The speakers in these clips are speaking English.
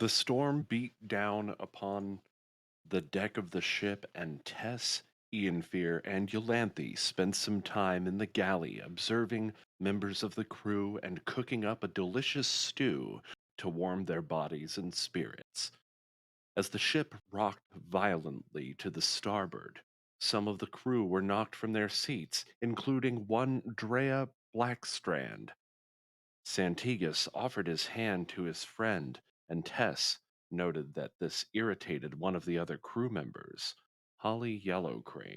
The storm beat down upon the deck of the ship, and Tess, Iolanthe, and Iolanthe spent some time in the galley observing members of the crew and cooking up a delicious stew to warm their bodies and spirits. As the ship rocked violently to the starboard, some of the crew were knocked from their seats, including one Dreia Blackstrand. Santigus offered his hand to his friend, and Tess noted that this irritated one of the other crew members, Holly Yellowcrane.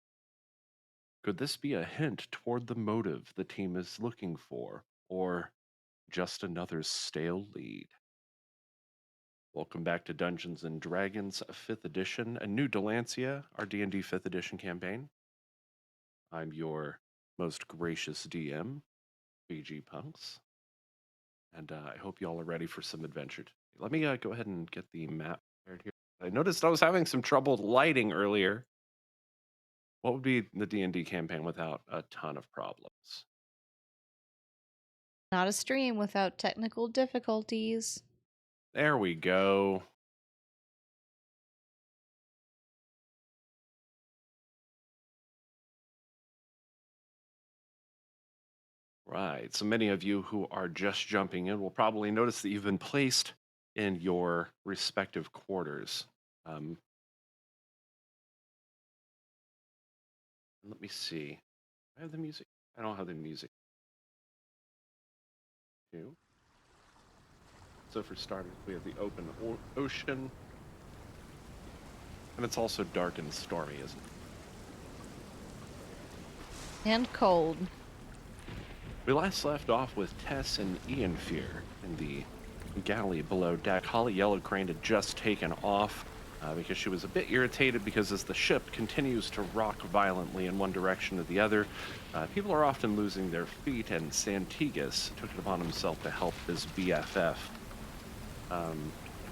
Could this be a hint toward the motive the team is looking for, or just another stale lead? Welcome back to Dungeons and Dragons 5th edition, a new Dalancia, our D&D 5th edition campaign. I'm your most gracious DM, VGpunx, and I hope you all are ready for some adventure. Let me go ahead and get the map prepared here. I noticed I was having some trouble lighting earlier. What would be the D&D campaign without a ton of problems? Not a stream without technical difficulties. There we go. Right. So many of you who are just jumping in will probably notice that you've been placed in your respective quarters. Um, Let me see. I have the music. I don't have the music too. So for starters, we have the open ocean, and it's also dark and stormy, isn't it? And cold. We last left off with Tess and Iolanthe in the galley below deck. Holly Yellowcrane had just taken off because she was a bit irritated because as the ship continues to rock violently in one direction or the other, people are often losing their feet, and Santigus took it upon himself to help his BFF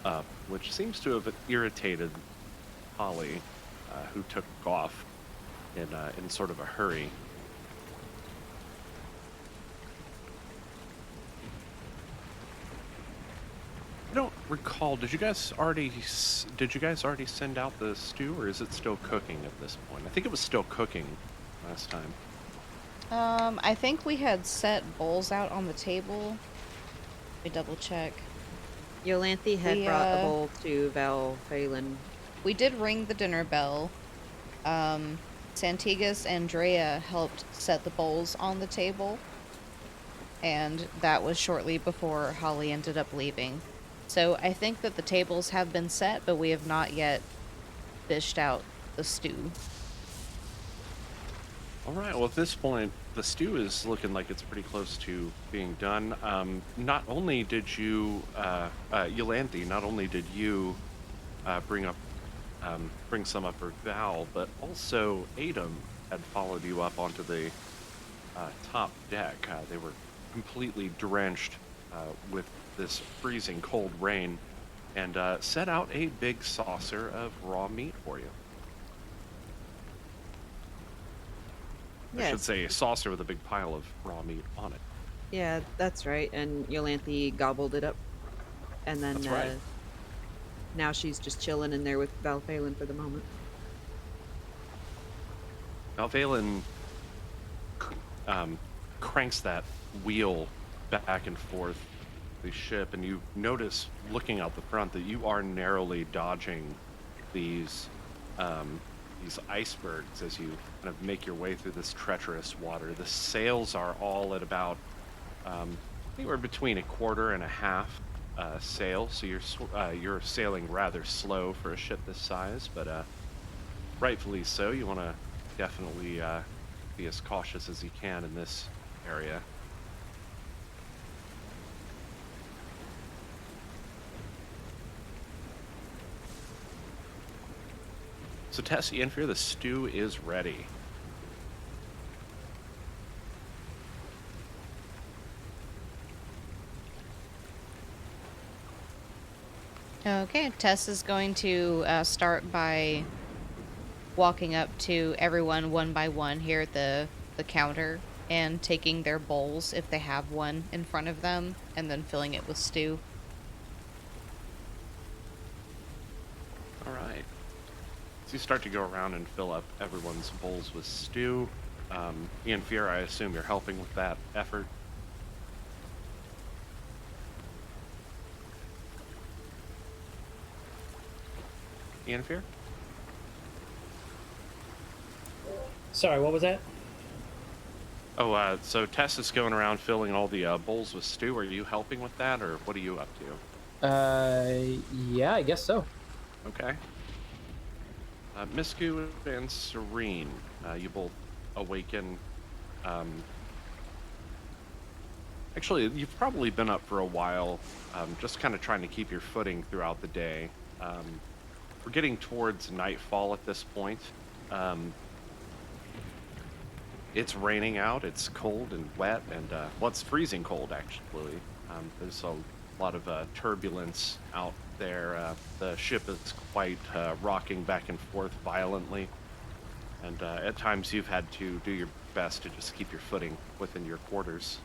up, which seems to have irritated Holly, who took off in sort of a hurry. I don't recall. Did you guys already send out the stew, or is it still cooking at this point? I think it was still cooking last time. I think we had set bowls out on the table. Let me double check. Iolanthe had brought a bowl to Val Phelan. We did ring the dinner bell. Santigus and Dreia helped set the bowls on the table. And that was shortly before Holly ended up leaving. So I think that the tables have been set, but we have not yet dished out the stew. All right. Well, at this point, the stew is looking like it's pretty close to being done. Not only did you, Iolanthe, not only did you bring some up for Val, but also Adam had followed you up onto the top deck. They were completely drenched with this freezing cold rain, and set out a big saucer of raw meat for you. I should Yes. say a saucer with a big pile of raw meat on it. Yeah, that's right. And Iolanthe gobbled it up. And then That's right. now she's just chilling in there with Val Phelan for the moment. Now Valen cranks that wheel back and forth the ship, and you notice, looking out the front, that you are narrowly dodging these icebergs as you kind of make your way through this treacherous water. The sails are all at about anywhere between a quarter and a half sail, so you're sailing rather slow for a ship this size, but rightfully so. You want to definitely be as cautious as you can in this area. So Tess, Iolanthe, the stew is ready. Okay, Tess is going to start by walking up to everyone one by one here at the counter and taking their bowls, if they have one, in front of them, and then filling it with stew. All right. So you start to go around and fill up everyone's bowls with stew. Ian Fear, I assume you're helping with that effort. Ian Fear? Sorry, what was that? Oh, so Tess is going around filling all the bowls with stew. Are you helping with that, or what are you up to? Yeah, I guess so. Okay. Miscu and Serene, you both awaken. Um, Actually, you've probably been up for a while, just kind of trying to keep your footing throughout the day. We're getting towards nightfall at this point. Um, it's raining out. It's cold and wet, and well, it's freezing cold actually. There's a lot of turbulence out there. The ship is quite rocking back and forth violently, and at times you've had to do your best to just keep your footing within your quarters.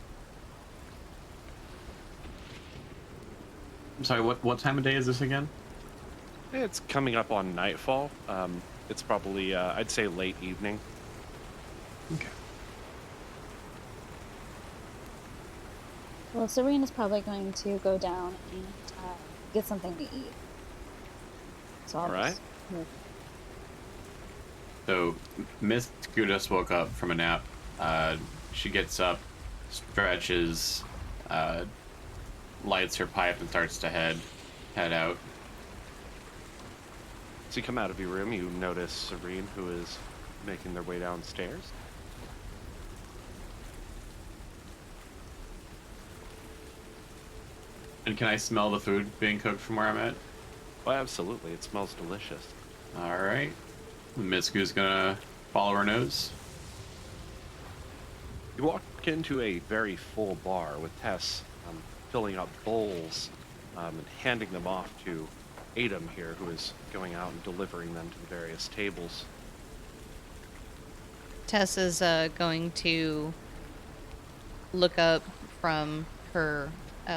I'm sorry, what time of day is this again? It's coming up on nightfall. It's probably, I'd say, late evening. Okay. Well, Serena's probably going to go down and get something to eat. So All right. move. So Miss Gudis woke up from a nap. She gets up, stretches, lights her pipe and starts to head out. As you come out of your room, you notice Serene, who is making their way downstairs. And can I smell the food being cooked from where I'm at? Oh, absolutely. It smells delicious. All right. Miss Gu's gonna follow her nose. You walk into a very full bar with Tess filling up bowls and handing them off to Adam here, who is going out and delivering them to the various tables. Tess is going to look up from her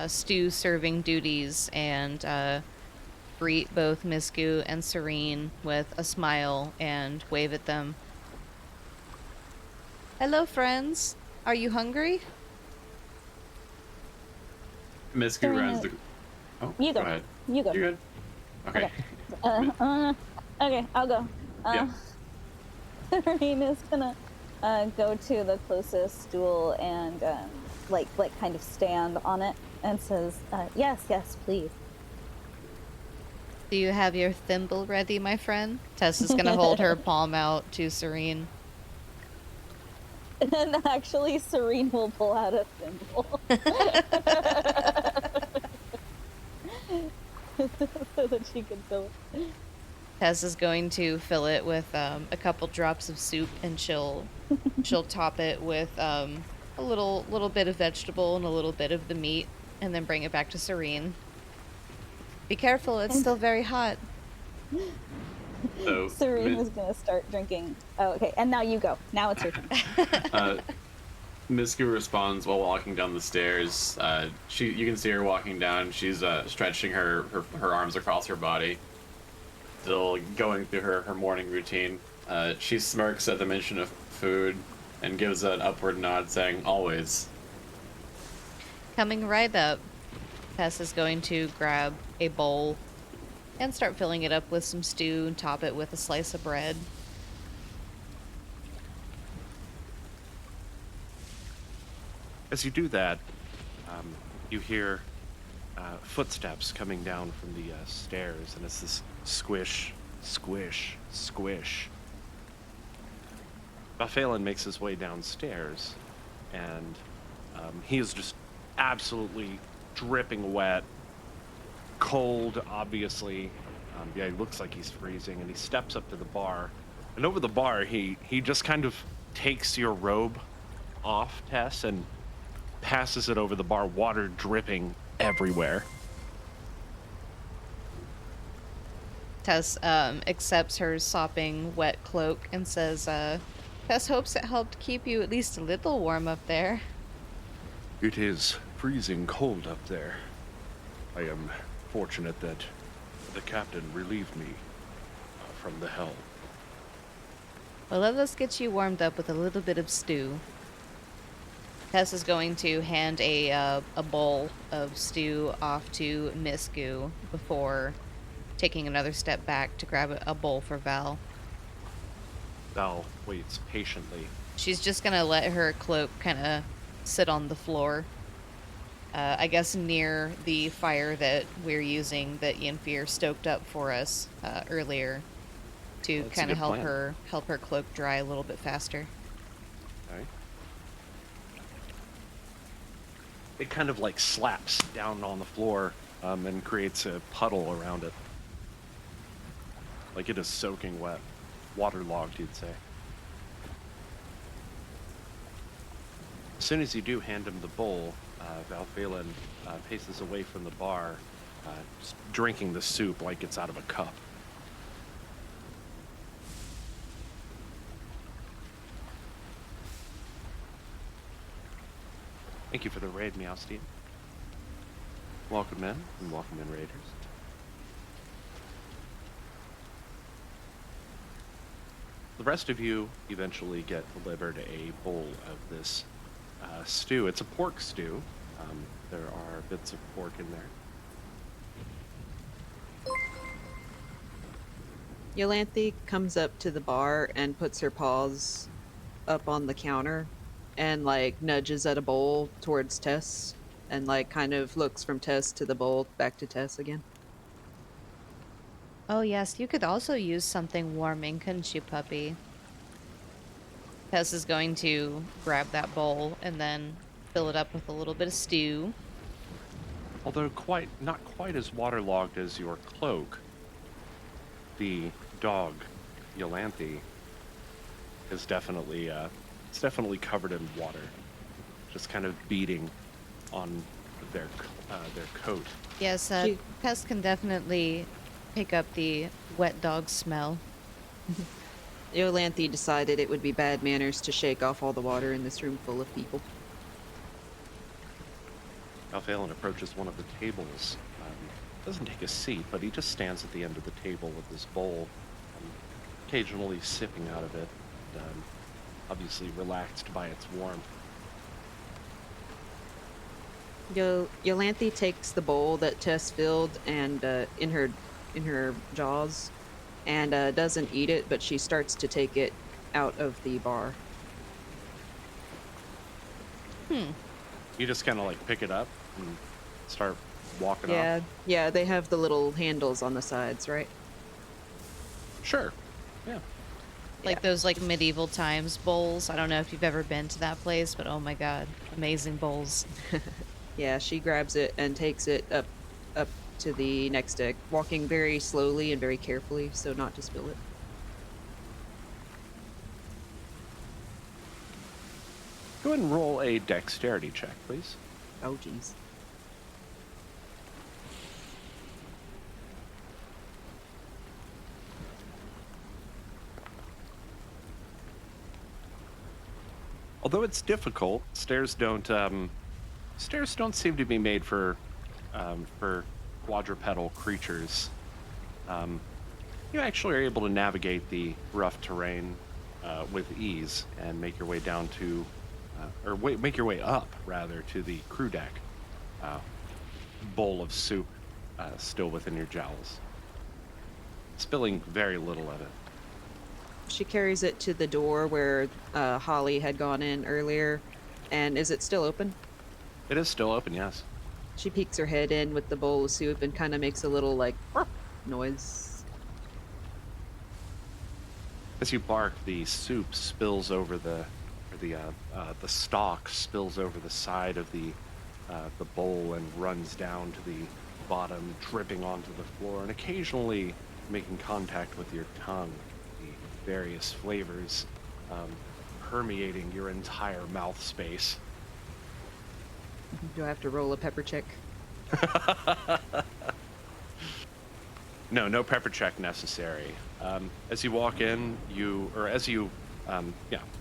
stew serving duties and greet both Miscu and Serene with a smile and wave at them. Hello, friends. Are you hungry? Miss Gu Serena, runs the. Oh, you go. ahead. You go. You're good. Okay. Okay, I'll go. Yeah. Serena's gonna go to the closest stool and like kind of stand on it and says, yes, please. Do you have your thimble ready, my friend? Tess is gonna hold her palm out to Serene. And actually, Serene will pull out a thimble. So that she can fill it. Tess is going to fill it with a couple drops of soup, and she'll top it with a little bit of vegetable and a little bit of the meat, and then bring it back to Serene. Be careful, it's still very hot. So Serene is gonna start drinking. Oh, okay, and now you go. Now it's your turn. Miss Gu responds while walking down the stairs. You can see her walking down. She's stretching her arms across her body, still going through her morning routine. She smirks at the mention of food and gives an upward nod, saying, "Always." Coming right up, Tess is going to grab a bowl and start filling it up with some stew and top it with a slice of bread. As you do that, you hear footsteps coming down from the stairs, and it's this squish, squish, squish. Bafalin makes his way downstairs, and he is just absolutely dripping wet, cold, obviously. Yeah, he looks like he's freezing, and he steps up to the bar. And over the bar, he just kind of takes your robe off, Tess, and passes it over the bar, water dripping everywhere. Tess accepts her sopping wet cloak and says, Tess hopes it helped keep you at least a little warm up there. It is freezing cold up there. I am fortunate that the captain relieved me from the hell. Well, let us get you warmed up with a little bit of stew. Tess is going to hand a bowl of stew off to Miss Goo before taking another step back to grab a bowl for Val. Val waits patiently. She's just gonna let her cloak kind of sit on the floor. I guess near the fire that we're using that Yenfir stoked up for us earlier to That's a kind of good plan. help her cloak dry a little bit faster. All right. It kind of like slaps down on the floor and creates a puddle around it. Like it is soaking wet. Waterlogged, you'd say. As soon as you do hand him the bowl, Valphalin paces away from the bar, just drinking the soup like it's out of a cup. Thank you for the raid, Meowstein. Welcome in, and welcome in, Raiders. The rest of you eventually get delivered a bowl of this stew. It's a pork stew. There are bits of pork in there. Iolanthe comes up to the bar and puts her paws up on the counter and like nudges at a bowl towards Tess and like kind of looks from Tess to the bowl back to Tess again. Oh yes, you could also use something warming, couldn't you, puppy? Tess is going to grab that bowl and then fill it up with a little bit of stew. Although not quite as waterlogged as your cloak, the dog, Iolanthe, is definitely it's definitely covered in water, just kind of beating on their coat. Yes, Tess can definitely pick up the wet dog smell. Iolanthe decided it would be bad manners to shake off all the water in this room full of people. Valphalin approaches one of the tables. Doesn't take a seat, but he just stands at the end of the table with his bowl, occasionally sipping out of it, obviously relaxed by its warmth. Iolanthe takes the bowl that Tess filled and in her jaws, and doesn't eat it, but she starts to take it out of the bar. You just kind of like pick it up and start walking Yeah, off. yeah, they have the little handles on the sides, right? Sure. Yeah. Like those like medieval times bowls. I don't know if you've ever been to that place, but oh my god, amazing bowls. Yeah, she grabs it and takes it up to the next deck, walking very slowly and very carefully so not to spill it. Go ahead and roll a dexterity check, please. Oh, jeez. Although it's difficult, stairs don't seem to be made for quadrupedal creatures. You actually are able to navigate the rough terrain with ease and make your way down to, make your way up rather to the crew deck. Bowl of soup still within your jowls, spilling very little of it. She carries it to the door where Holly had gone in earlier. And is it still open? It is still open, yes. She peeks her head in with the bowl of soup and kind of makes a little like noise. As you bark, the soup spills over the stock spills over the side of the bowl and runs down to the bottom, dripping onto the floor, and occasionally making contact with your tongue. The various flavors permeating your entire mouth space. Do I have to roll a pepper check? No pepper check necessary. As you walk in,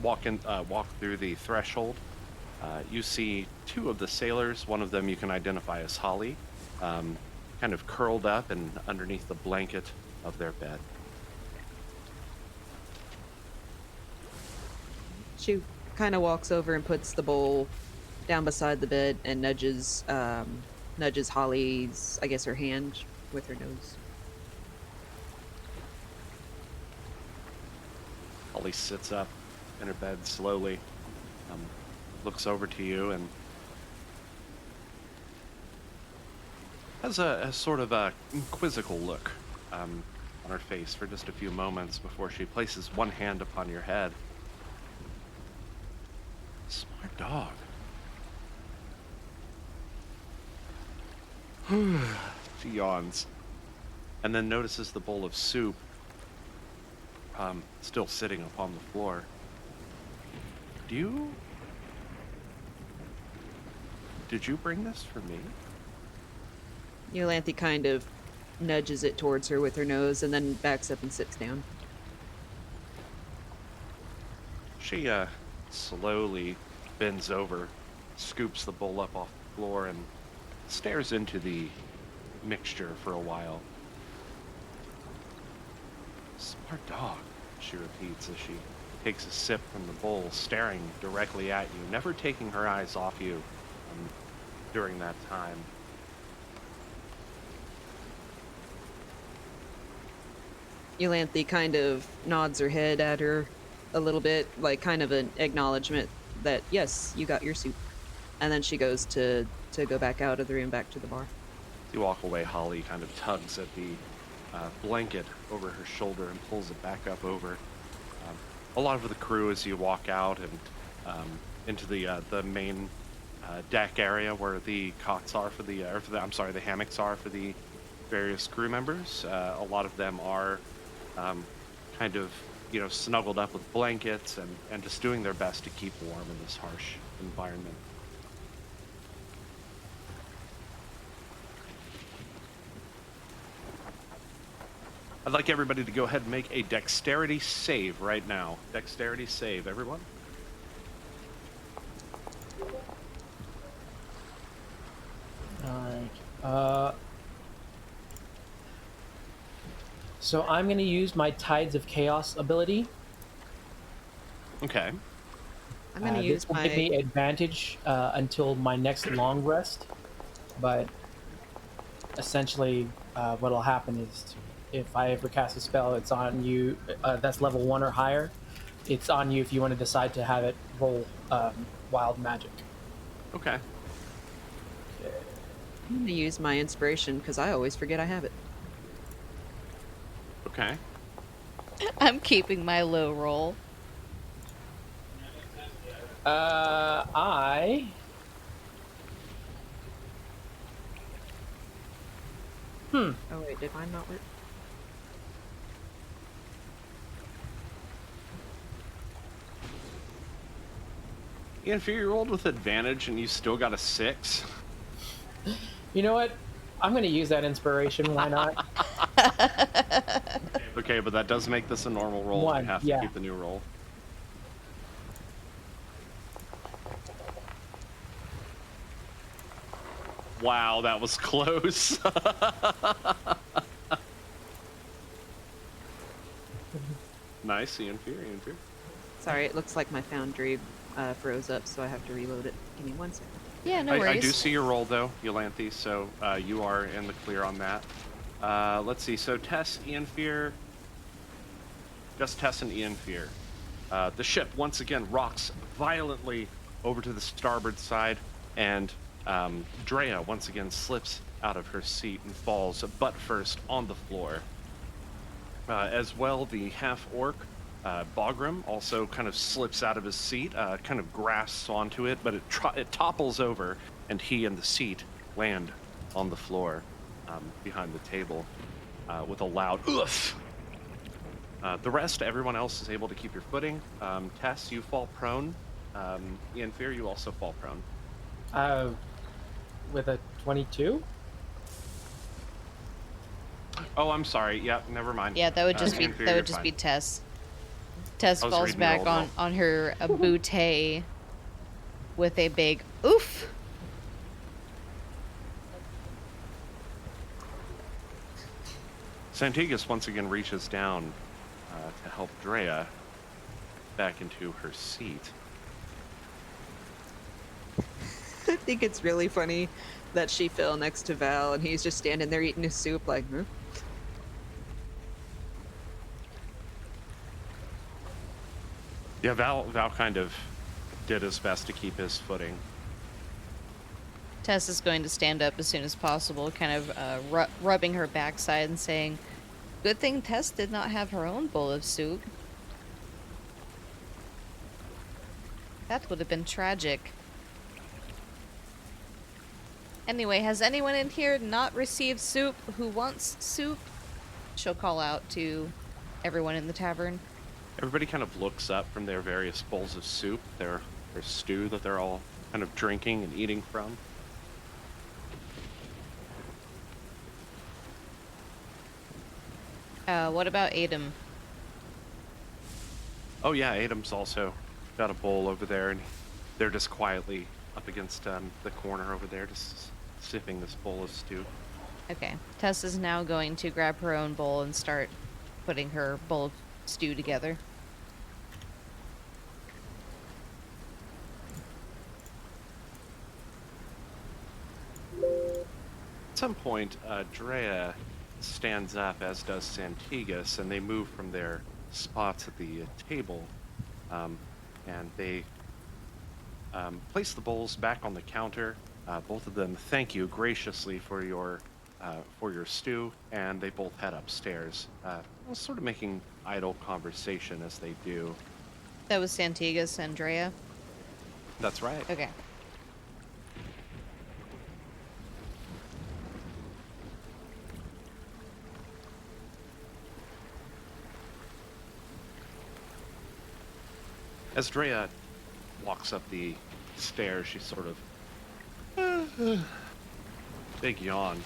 walk through the threshold, you see two of the sailors. One of them you can identify as Holly, kind of curled up and underneath the blanket of their bed. She kind of walks over and puts the bowl down beside the bed and nudges Holly's, I guess, her hand with her nose. Holly sits up in her bed slowly, looks over to you, and has a sort of a quizzical look on her face for just a few moments before she places one hand upon your head. Smart dog. She yawns, and then notices the bowl of soup still sitting upon the floor. Did you bring this for me? Iolanthe kind of nudges it towards her with her nose and then backs up and sits down. She slowly bends over, scoops the bowl up off the floor, and stares into the mixture for a while. Smart dog, she repeats as she takes a sip from the bowl, staring directly at you, never taking her eyes off you during that time. Iolanthe kind of nods her head at her a little bit, like kind of an acknowledgement that, yes, you got your soup. And then she goes to go back out of the room, back to the bar. You walk away, Holly kind of tugs at the blanket over her shoulder and pulls it back up over. A lot of the crew, as you walk out and into the main deck area where the cots are for the hammocks are for the various crew members. A lot of them are kind of, snuggled up with blankets and just doing their best to keep warm in this harsh environment. I'd like everybody to go ahead and make a dexterity save right now. Dexterity save, everyone. Alright. So I'm going to use my Tides of Chaos ability. Okay. I'm going to use this will my... give me advantage until my next long rest. But essentially, what'll happen is if I ever cast a spell, it's on you. That's level 1 or higher. It's on you if you want to decide to have it roll wild magic. Okay. I'm going to use my inspiration because I always forget I have it. Okay. I'm keeping my low roll. I... Oh wait, did mine not work? Ian, if you rolled with advantage and you still got a 6. You know what? I'm going to use that inspiration. Why not? Okay, but that does make this a normal roll. 1, You have yeah. to keep the new roll. Wow, that was close. Nice, Ian Fear. Sorry, it looks like my foundry froze up, so I have to reload it. Give me 1 second. Yeah, no I worries. do see your roll, though, Iolanthe, so you are in the clear on that. Let's see, so Tess, Ian Fear... Just Tess and Ian Fear. The ship, once again, rocks violently over to the starboard side, and Dreia, once again, slips out of her seat and falls butt first on the floor. As well, the half-orc, Bogram, also kind of slips out of his seat, kind of grasps onto it, but it topples over, and he and the seat land on the floor behind the table with a loud oof. The rest, everyone else is able to keep your footing. Tess, you fall prone. Ian Fear, you also fall prone. With a 22? Oh, I'm sorry. Yeah, never mind. Yeah, that would just be Ian Fear, that you're would just fine. be Tess. Tess I was falls reading the back old on roll. on her bootay with a big oof. Santigus once again reaches down to help Dreia back into her seat. think it's really funny that she fell next to Val and he's just standing there eating his soup like, huh? Yeah, Val kind of did his best to keep his footing. Tess is going to stand up as soon as possible, kind of rubbing her backside and saying, "Good thing Tess did not have her own bowl of soup. That would have been tragic." Anyway, has anyone in here not received soup who wants soup? She'll call out to everyone in the tavern. Everybody kind of looks up from their various bowls of soup, their stew that they're all kind of drinking and eating from. What about Adam? Oh yeah, Adam's also got a bowl over there, and they're just quietly up against the corner over there, just sipping this bowl of stew. Okay. Tess is now going to grab her own bowl and start putting her bowl of stew together. At some point, Dreia stands up, as does Santigas, and they move from their spots at the table, and they place the bowls back on the counter. Both of them thank you graciously for your stew, and they both head upstairs, sort of making idle conversation as they do. That was Santigas and Dreia? That's right. Okay. As Dreia walks up the stairs, she sort of big yawn.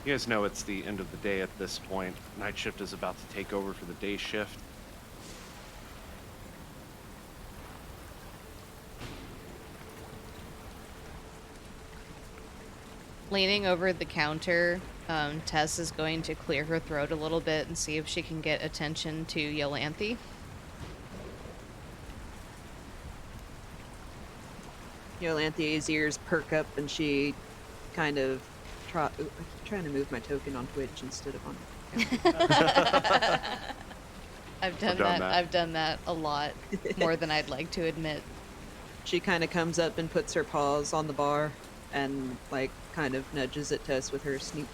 You guys know it's the end of the day at this point. Night shift is about to take over for the day shift. Leaning over the counter, Tess is going to clear her throat a little bit and see if she can get attention to Iolanthe. Iolanthe's ears perk up and she kind of trying to move my token on Twitch instead of on. I've done that. I've done that a lot more than I'd like to admit. She kind of comes up and puts her paws on the bar and like kind of nudges at Tess with her snoot.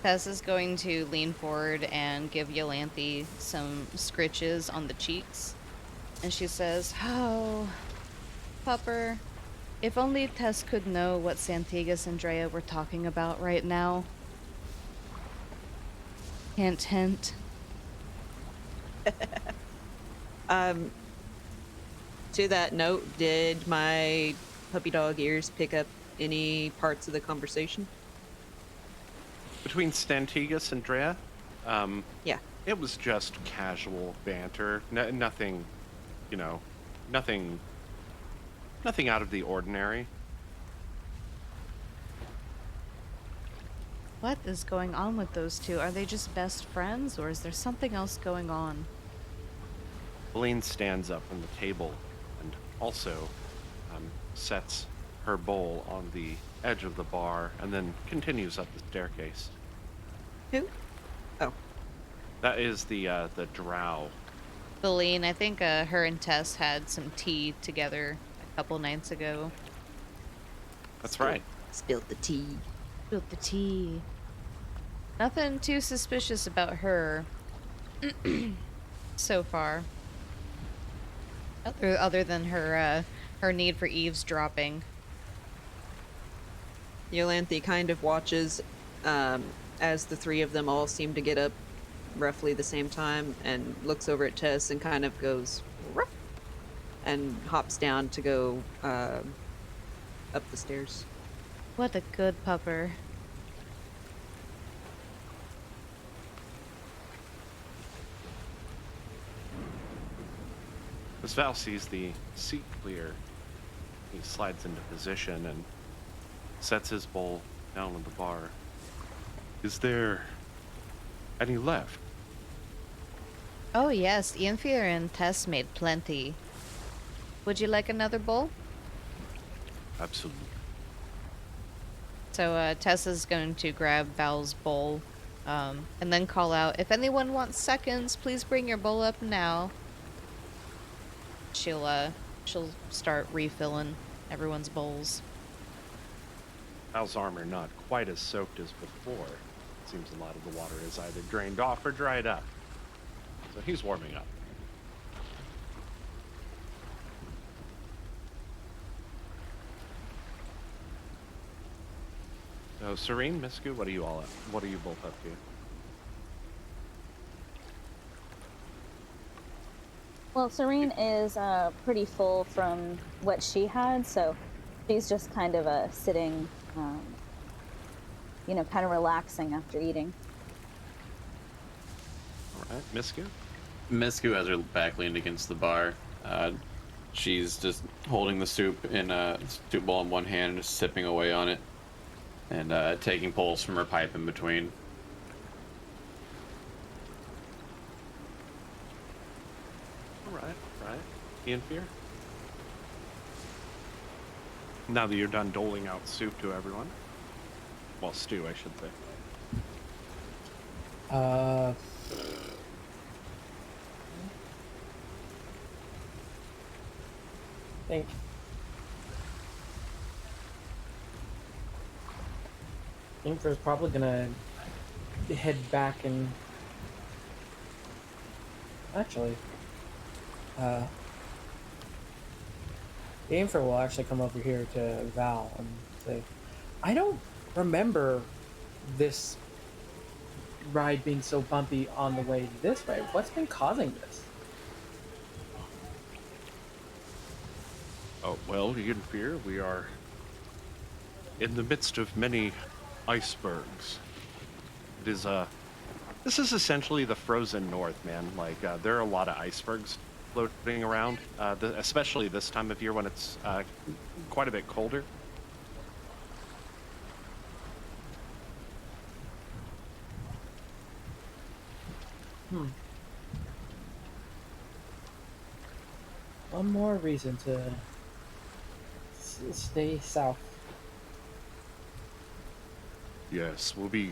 Tess is going to lean forward and give Iolanthe some scritches on the cheeks. And she says, "Oh, Pupper, if only Tess could know what Santigas and Dreia were talking about right now." Hint, hint. To that note, did my puppy dog ears pick up any parts of the conversation? Between Santigas and Dreia, Yeah. it was just casual banter. Nothing, nothing out of the ordinary. What is going on with those two? Are they just best friends, or is there something else going on? Helene stands up from the table and also sets her bowl on the edge of the bar and then continues up the staircase. Who? Oh. That is the drow. Feline, I think her and Tess had some tea together a couple nights ago. That's right. Spilled the tea. Spilled the tea. Nothing too suspicious about her so far. Other than her need for eavesdropping. Iolanthe kind of watches as the three of them all seem to get up roughly the same time and looks over at Tess and kind of goes ruff, and hops down to go up the stairs. What a good pupper. As Val sees the seat clear, he slides into position and sets his bowl down on the bar. Is there any left? Oh yes, Ianfir and Tess made plenty. Would you like another bowl? Absolutely. So Tessa's going to grab Val's bowl, and then call out, "If anyone wants seconds, please bring your bowl up now." She'll start refilling everyone's bowls. Al's armor not quite as soaked as before. Seems a lot of the water is either drained off or dried up. So he's warming up. So Serene, Misku, what are you both up to? Well, Serene is pretty full from what she had, so she's just kind of sitting, kind of relaxing after eating. All right, Misku? Misku has her back leaned against the bar. She's just holding the soup in a soup bowl in one hand, just sipping away on it, and taking pulls from her pipe in between. All right. Ian Fear? Now that you're done doling out soup to everyone. Well, stew, I should say. Think Infer's probably gonna head back and actually Infer will actually come over here to Val and say, I don't remember this ride being so bumpy on the way this way. What's been causing this? Oh, well, Ian Fear, we are in the midst of many icebergs. This is essentially the frozen north, man. Like, there are a lot of icebergs floating around, especially this time of year when it's quite a bit colder. One more reason to stay south. Yes, we'll be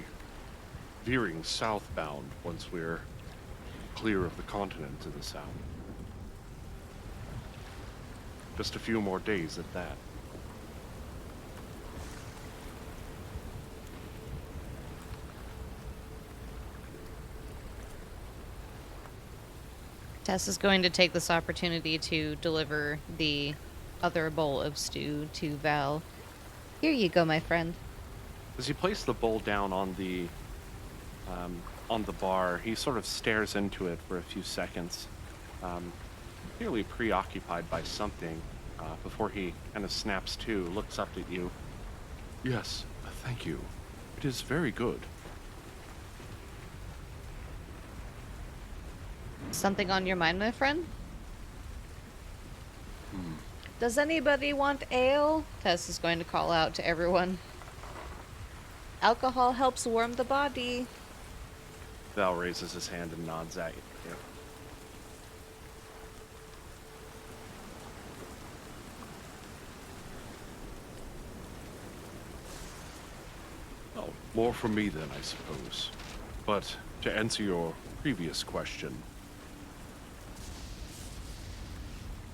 veering southbound once we're clear of the continent to the south. Just a few more days at that. Tess is going to take this opportunity to deliver the other bowl of stew to Val. Here you go, my friend. As you place the bowl down on the bar, he sort of stares into it for a few seconds, clearly preoccupied by something, before he kind of snaps to, looks up at you. Yes, thank you. It is very good. Something on your mind, my friend? Does anybody want ale? Tess is going to call out to everyone. Alcohol helps warm the body. Val raises his hand and nods at you. Oh, more from me then, I suppose. But to answer your previous question,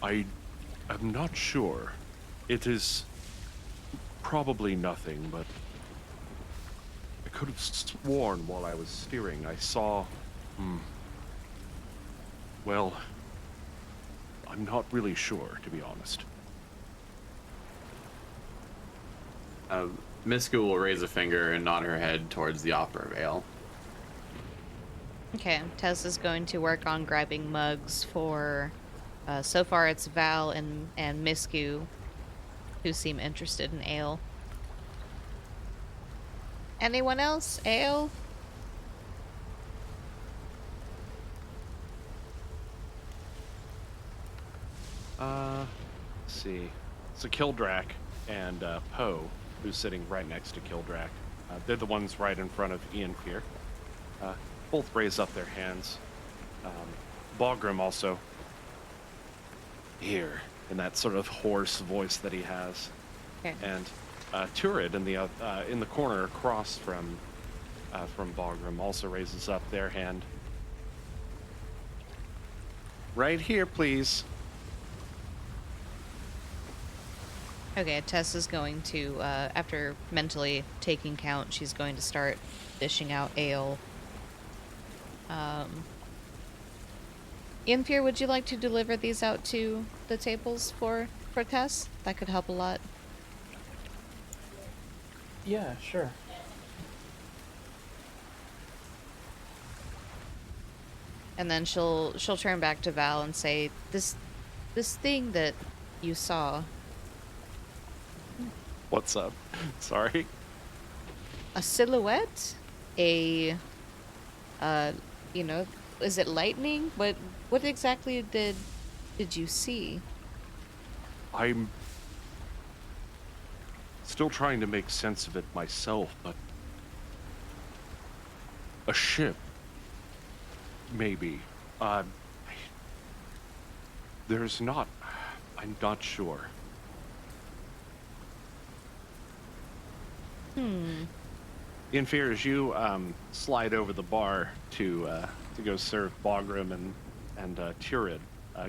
I am not sure. It is probably nothing, but I could have sworn while I was steering I saw... Well, I'm not really sure, to be honest. Misku will raise a finger and nod her head towards the offer of ale. Okay, Tess is going to work on grabbing mugs for... so far it's Val and Misku who seem interested in ale. Anyone else? Ale? Let's see. So Kildrak and Poe, who's sitting right next to Kildrak, they're the ones right in front of Ian Fear. Both raise up their hands. Balgrim also, here, in that sort of hoarse voice that he has. Okay. And Turid in the corner across from Bagram also raises up their hand. Right here, please. Okay, Tess is going to, after mentally taking count, she's going to start dishing out ale. Ianfear, would you like to deliver these out to the tables for Tess? That could help a lot. Yeah, sure. And then she'll turn back to Val and say, this thing that you saw, What's up? Sorry. a silhouette? A, you know, is it lightning? What exactly did you see? I'm still trying to make sense of it myself, but a ship, maybe. There's not. I'm not sure. In fear, as you slide over the bar to go serve Bagram and Turid,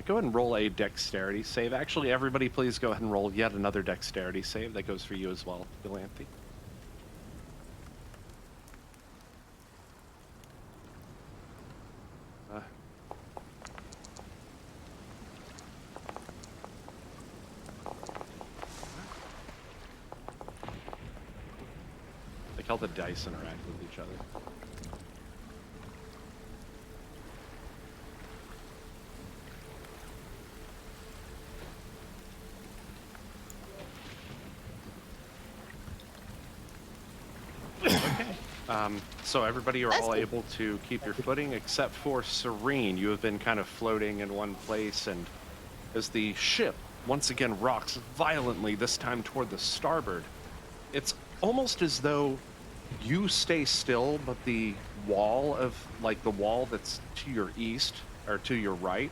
go ahead and roll a dexterity save. Actually, everybody, please go ahead and roll yet another dexterity save. That goes for you as well, Iolanthe. Like how the dice interact with each other. So everybody are all able to keep your footing except for Serene. You have been kind of floating in one place, and as the ship once again rocks violently, this time toward the starboard, it's almost as though you stay still, but the wall that's to your east or to your right,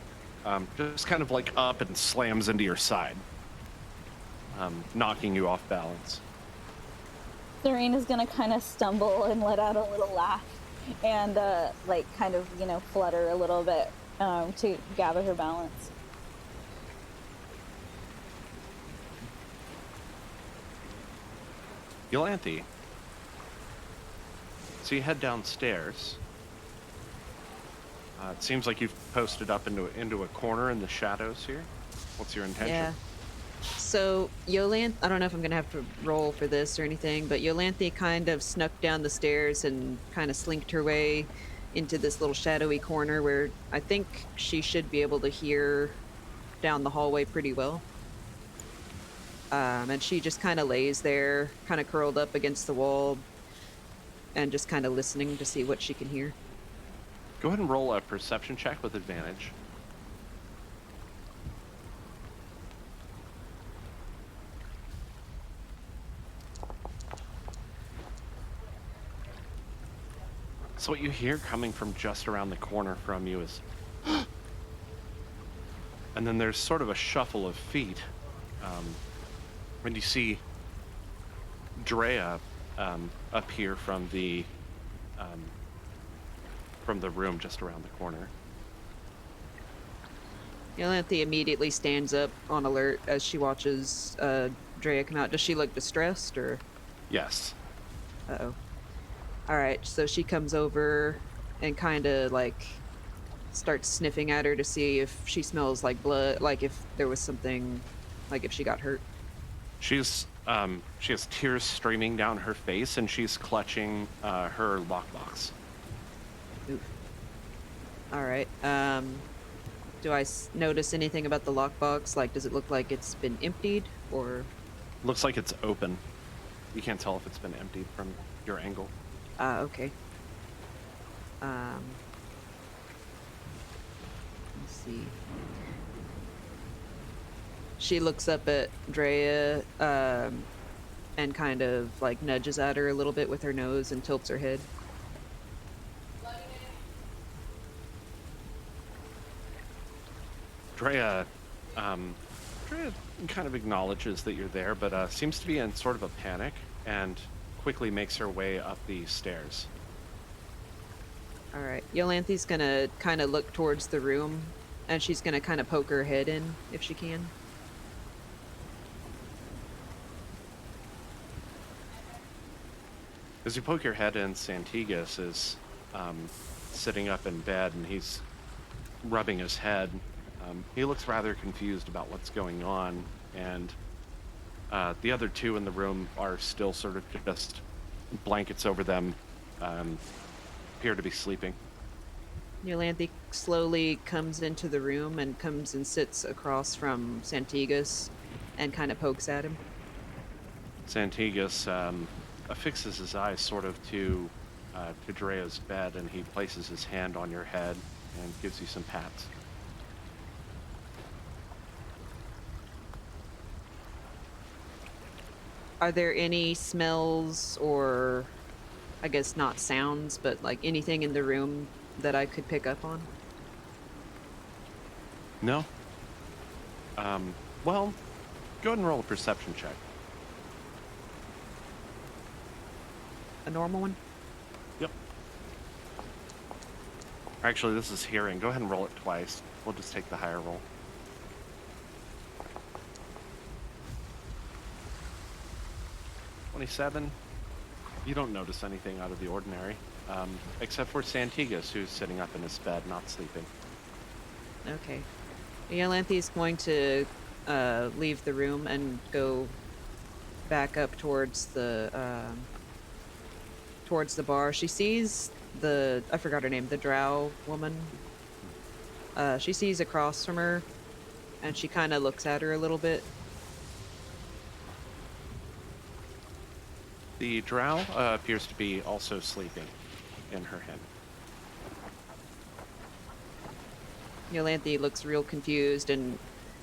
just kind of like up and slams into your side, knocking you off balance. Serena's gonna kind of stumble and let out a little laugh and like kind of, you know, flutter a little bit to gather her balance. Iolanthe, so you head downstairs. It seems like you've posted up into a corner in the shadows here. What's your intention? Yeah. So Iolanthe, I don't know if I'm gonna have to roll for this or anything, but Iolanthe kind of snuck down the stairs and kind of slinked her way into this little shadowy corner where I think she should be able to hear down the hallway pretty well. And she just kind of lays there, kind of curled up against the wall, and just kind of listening to see what she can hear. Go ahead and roll a perception check with advantage. So what you hear coming from just around the corner from you is and then there's sort of a shuffle of feet. When you see Dreia appear from the room just around the corner. Iolanthe immediately stands up on alert as she watches Dreia come out. Does she look distressed or? Yes. Uh-oh. Alright, so she comes over and kind of like starts sniffing at her to see if she smells like blood, like if there was something, like if she got hurt. She has tears streaming down her face, and she's clutching her lockbox. Oof. Alright, do I notice anything about the lockbox? Like, does it look like it's been emptied, or? Looks like it's open. You can't tell if it's been emptied from your angle. Okay. Let's see. She looks up at Dreia, and kind of like nudges at her a little bit with her nose and tilts her head. Dreia Drea kind of acknowledges that you're there, but seems to be in sort of a panic and quickly makes her way up the stairs. All right. Yolanthe's gonna kind of look towards the room, and she's gonna kind of poke her head in if she can. As you poke your head in, Santigas is sitting up in bed and he's rubbing his head. He looks rather confused about what's going on, and the other two in the room are still sort of just blankets over them, appear to be sleeping. Yolanthe slowly comes into the room and comes and sits across from Santigas and kind of pokes at him. Santigas affixes his eyes sort of to Dreia's bed, and he places his hand on your head and gives you some pats. Are there any smells or, I guess not sounds, but like anything in the room that I could pick up on? No? Well, go ahead and roll a perception check. A normal one? Yep. Actually, this is hearing. Go ahead and roll it twice. We'll just take the higher roll. 27. You don't notice anything out of the ordinary, except for Santigas, who's sitting up in his bed, not sleeping. Okay. Yolanthe's going to leave the room and go back up towards the bar. She sees I forgot her name, the drow woman. She sees across from her, and she kind of looks at her a little bit. The drow appears to be also sleeping in her head. Yolanthe looks real confused, and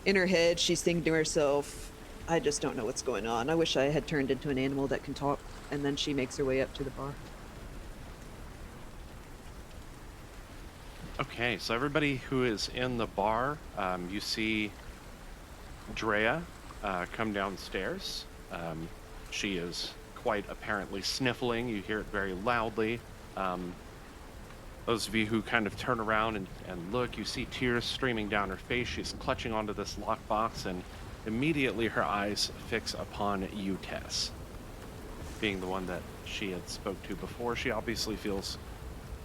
in her head, she's thinking to herself, I just don't know what's going on. I wish I had turned into an animal that can talk. And then she makes her way up to the bar. Okay, so everybody who is in the bar, you see Dreia come downstairs. She is quite apparently sniffling. You hear it very loudly. Those of you who kind of turn around and look, you see tears streaming down her face. She's clutching onto this lockbox, and immediately her eyes fix upon you, Tess. Being the one that she had spoke to before, she obviously feels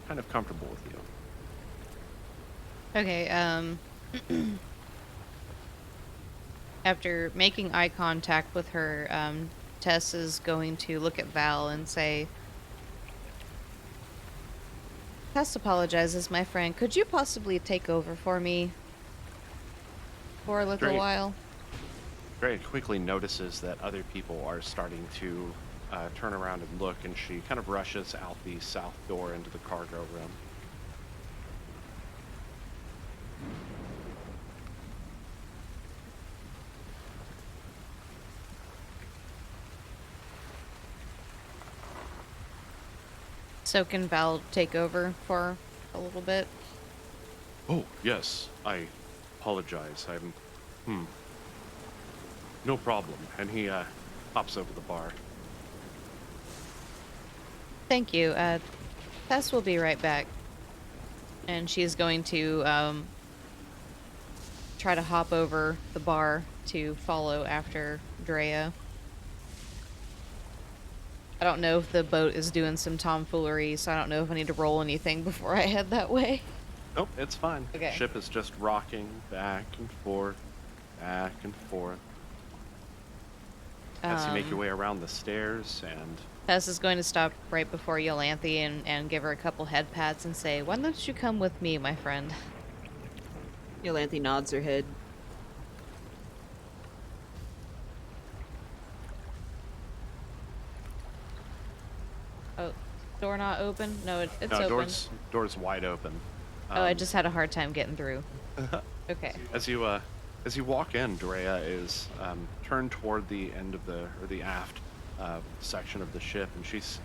kind of comfortable with you. Okay, after making eye contact with her, Tess is going to look at Val and say, Tess apologizes, my friend. Could you possibly take over for me for a little while? Very quickly notices that other people are starting to turn around and look, and she kind of rushes out the south door into the cargo room. So can Val take over for a little bit? Oh, yes. I apologize. No problem. And he hops over the bar. Thank you. Tess will be right back. And she's going to try to hop over the bar to follow after Dreia. I don't know if the boat is doing some tomfoolery, so I don't know if I need to roll anything before I head that way. Nope, it's fine. Okay. Ship is just rocking back and forth, back and forth. As you make your way around the stairs, and Tess is going to stop right before Iolanthe and give her a couple head pats and say, why don't you come with me, my friend? Yolanthe nods her head. Oh, door not open? No, it's no, open. door's wide open. Oh, I just had a hard time getting through. Okay. As you walk in, Dreia is turned toward the end of the aft section of the ship, and she's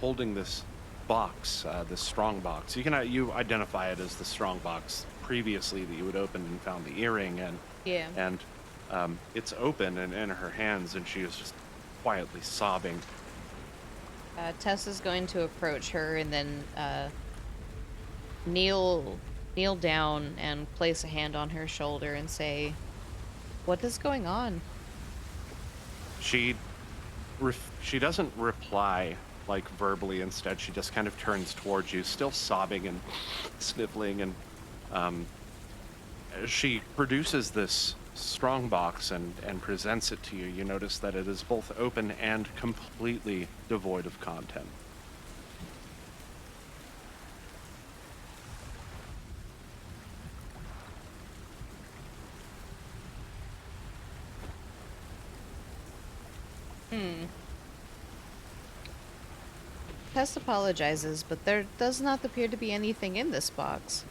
holding this box, this strong box. You identify it as the strong box previously that you had opened and found the earring, Yeah. and It's open and in her hands, and she is just quietly sobbing. Tess is going to approach her and then kneel down and place a hand on her shoulder and say, "What is going on?" She she doesn't reply like verbally. Instead, she just kind of turns towards you, still sobbing and sniffling, and um, she produces this strongbox and presents it to you. You notice that it is both open and completely devoid of content. Tess apologizes, but there does not appear to be anything in this box.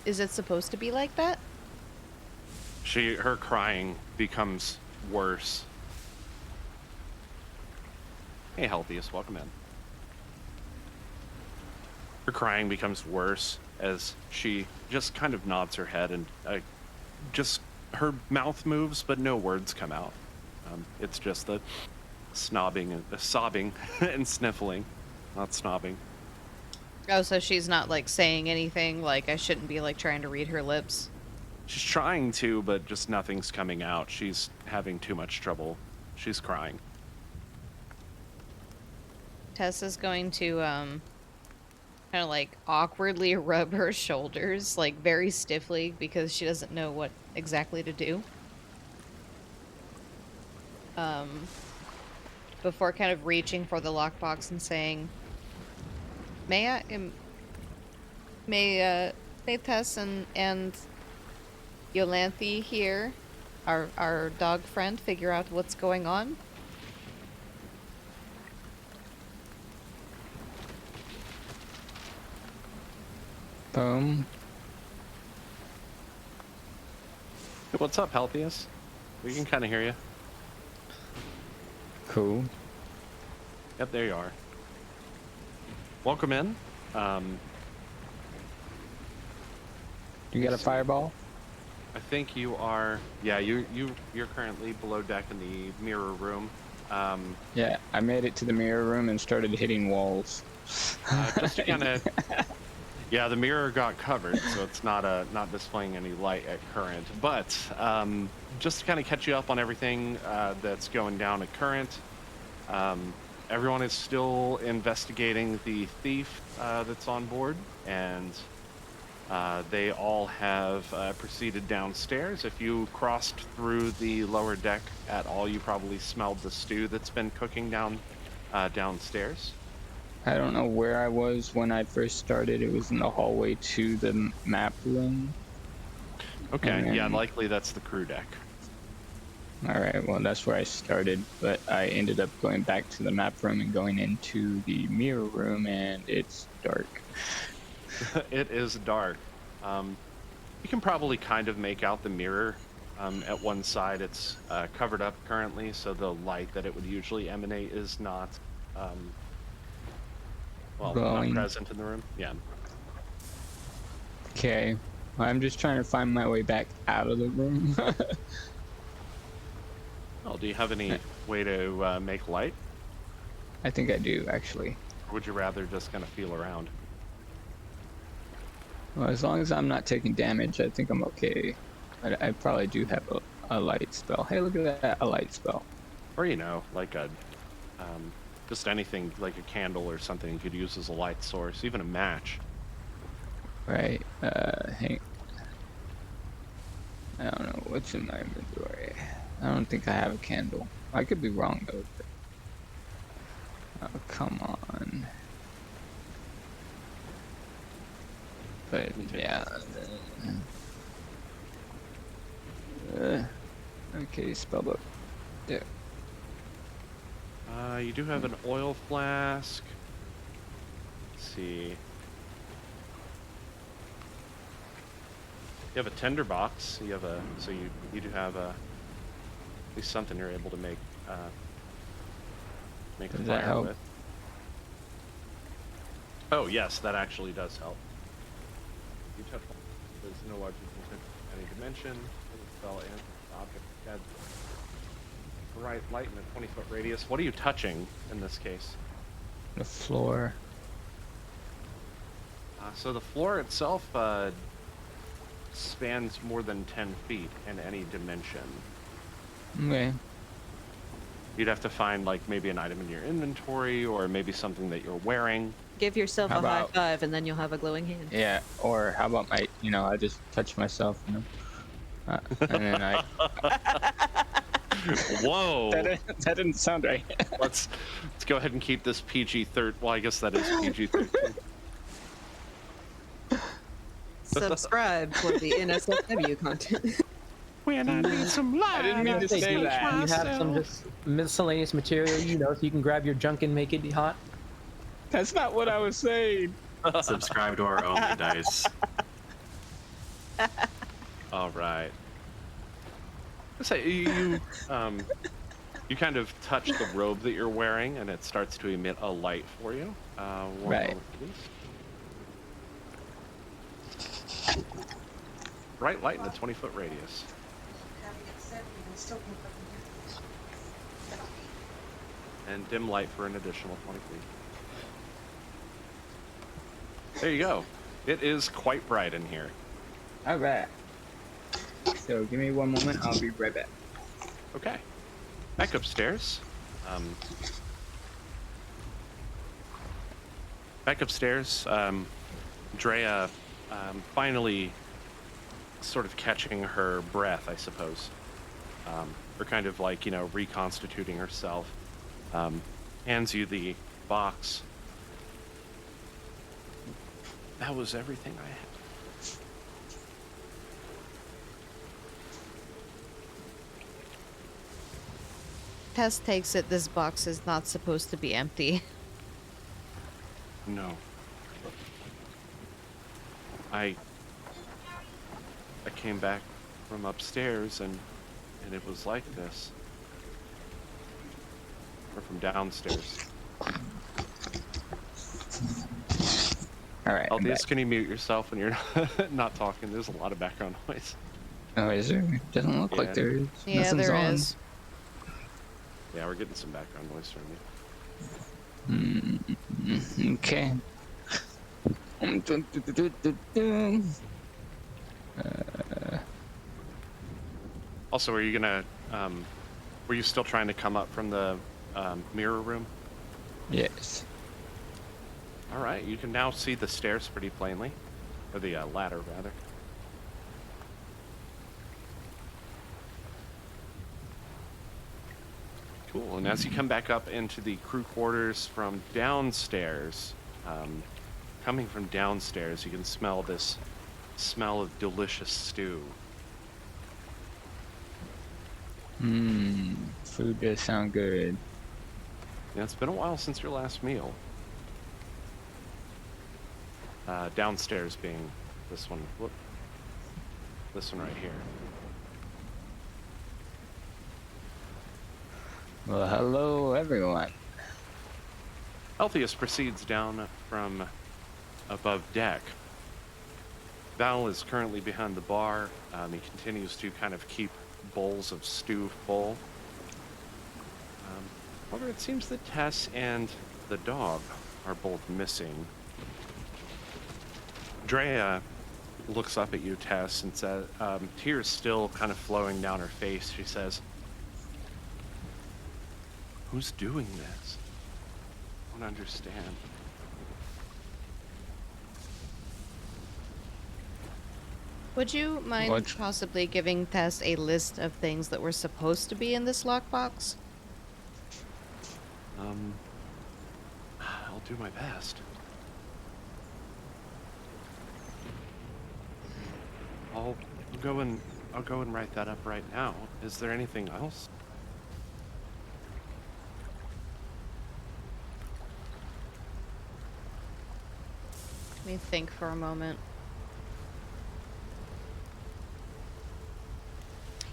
Is it supposed to be like that? Her crying becomes worse. Hey, Healthiest, welcome in. Her crying becomes worse as she just kind of nods her head and just her mouth moves, but no words come out. It's just the sobbing and sniffling, not snobbing. Oh, so she's not like saying anything, like I shouldn't be like trying to read her lips. She's trying to, but just nothing's coming out. She's having too much trouble. She's crying. Tess is going to kind of like awkwardly rub her shoulders like very stiffly because she doesn't know what exactly to do. Before kind of reaching for the lockbox and saying, may Tess and Iolanthe here, our dog friend, figure out what's going on? Boom. Hey, what's up, Healthiest? We can kind of hear you. Cool. Yep, there you are. Welcome in. You got a fireball? I think you are. Yeah, you're currently below deck in the mirror room. Yeah, I made it to the mirror room and started hitting walls. Just to kind of. Yeah, the mirror got covered, so it's not displaying any light at current. But just to kind of catch you up on everything that's going down at current, everyone is still investigating the thief that's on board, and they all have proceeded downstairs. If you crossed through the lower deck at all, you probably smelled the stew that's been cooking downstairs. I don't know where I was when I first started. It was in the hallway to the map room. Okay, yeah, likely that's the crew deck. Alright, well that's where I started, but I ended up going back to the map room and going into the mirror room, and it's dark. It is dark. You can probably kind of make out the mirror. At one side it's covered up currently, so the light that it would usually emanate is not not present in the room. Yeah. Okay, well, I'm just trying to find my way back out of the room. Well, do you have any way to make light? I think I do, actually. Or would you rather just kind of feel around? Well, as long as I'm not taking damage, I think I'm okay. I probably do have a light spell. Hey, look at that, a light spell. Or, like a, just anything like a candle or something you could use as a light source, even a match. Right, hang. I don't know, what's in my inventory? I don't think I have a candle. I could be wrong, though. But... oh, come on. But, yeah. Okay, spellbook. There. You do have an oil flask. Let's see. You have a tinderbox. You have you do have at least something you're able to make a Does that fire help? with. Oh yes, that actually does help. You touch one. There's no large any dimension. Spell and object had bright light in a 20-foot radius. What are you touching in this case? The floor. So the floor itself spans more than 10 feet in any dimension. Okay. You'd have to find like maybe an item in your inventory or maybe something that you're wearing. Give yourself How a high about- five, and then you'll have a glowing hand. Yeah. Or how about my? I just touch myself. And then I. Whoa! That didn't sound right. let's go ahead and keep this PG-13. Well, I guess that is PG-13. Subscribe for the NSFW content. When I need some light. I didn't mean to Hey, say do that. you have some just miscellaneous material, so you can grab your junk and make it hot? That's not what I was saying. Subscribe to our only dice. All right. So you kind of touch the robe that you're wearing, and it starts to emit a light for you. One Right. moment, please. Bright light in a 20-foot radius. And dim light for an additional 20 feet. There you go. It is quite bright in here. All right. So give me one moment. I'll be right back. Okay. Back upstairs. Back upstairs. Dreia finally sort of catching her breath, I suppose. Or kind of like, reconstituting herself. Hands you the box. That was everything I had. Tess takes it this box is not supposed to be empty. No. I came back from upstairs and it was like this. Or from downstairs. All right. I'm back. Aldius, can you mute yourself when you're not talking? There's a lot of background noise. Oh, is there? Doesn't look Yeah. like there is. Yeah, Nothing's there on. is. Yeah, we're getting some background noise from you. Okay. Also, are you gonna, were you still trying to come up from the mirror room? Yes. All right, you can now see the stairs pretty plainly. Or the ladder, rather. Cool, and as you come back up into the crew quarters from downstairs, coming from downstairs, you can smell this smell of delicious stew. Food does sound good. Yeah, it's been a while since your last meal. Downstairs being this one. Whoop. This one right here. Well, hello, everyone. Altheus proceeds down from above deck. Val is currently behind the bar. He continues to kind of keep bowls of stew full. However, it seems that Tess and the dog are both missing. Dreia looks up at you, Tess, and says, tears still kind of flowing down her face. She says, "Who's doing this? I don't understand." Would you mind What? possibly giving Tess a list of things that were supposed to be in this lockbox? I'll do my best. I'll go and write that up right now. Is there anything else? Let me think for a moment.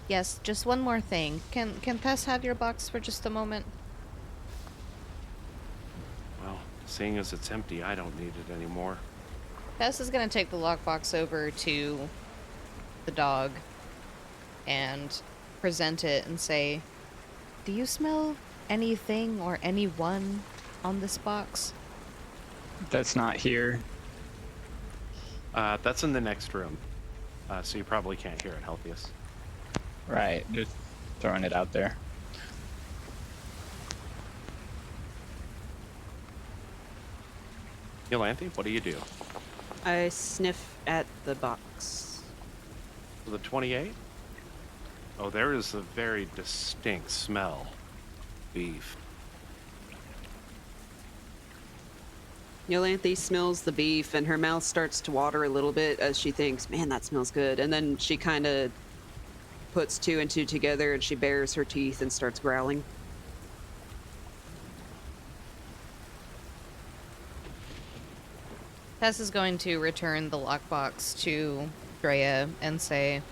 Yes, just one more thing. Can Tess have your box for just a moment? Well, seeing as it's empty, I don't need it anymore. Tess is gonna take the lockbox over to the dog and present it and say, "Do you smell anything or anyone on this box?" That's not here. That's in the next room, so you probably can't hear it, Helpius. Right, just throwing it out there. Iolanthe, what do you do? I sniff at the box. For the 28? Oh, there is a very distinct smell. Beef. Iolanthe smells the beef, and her mouth starts to water a little bit as she thinks, man, that smells good. And then she kind of puts two and two together, and she bares her teeth and starts growling. Tess is going to return the lockbox to Dreia and say,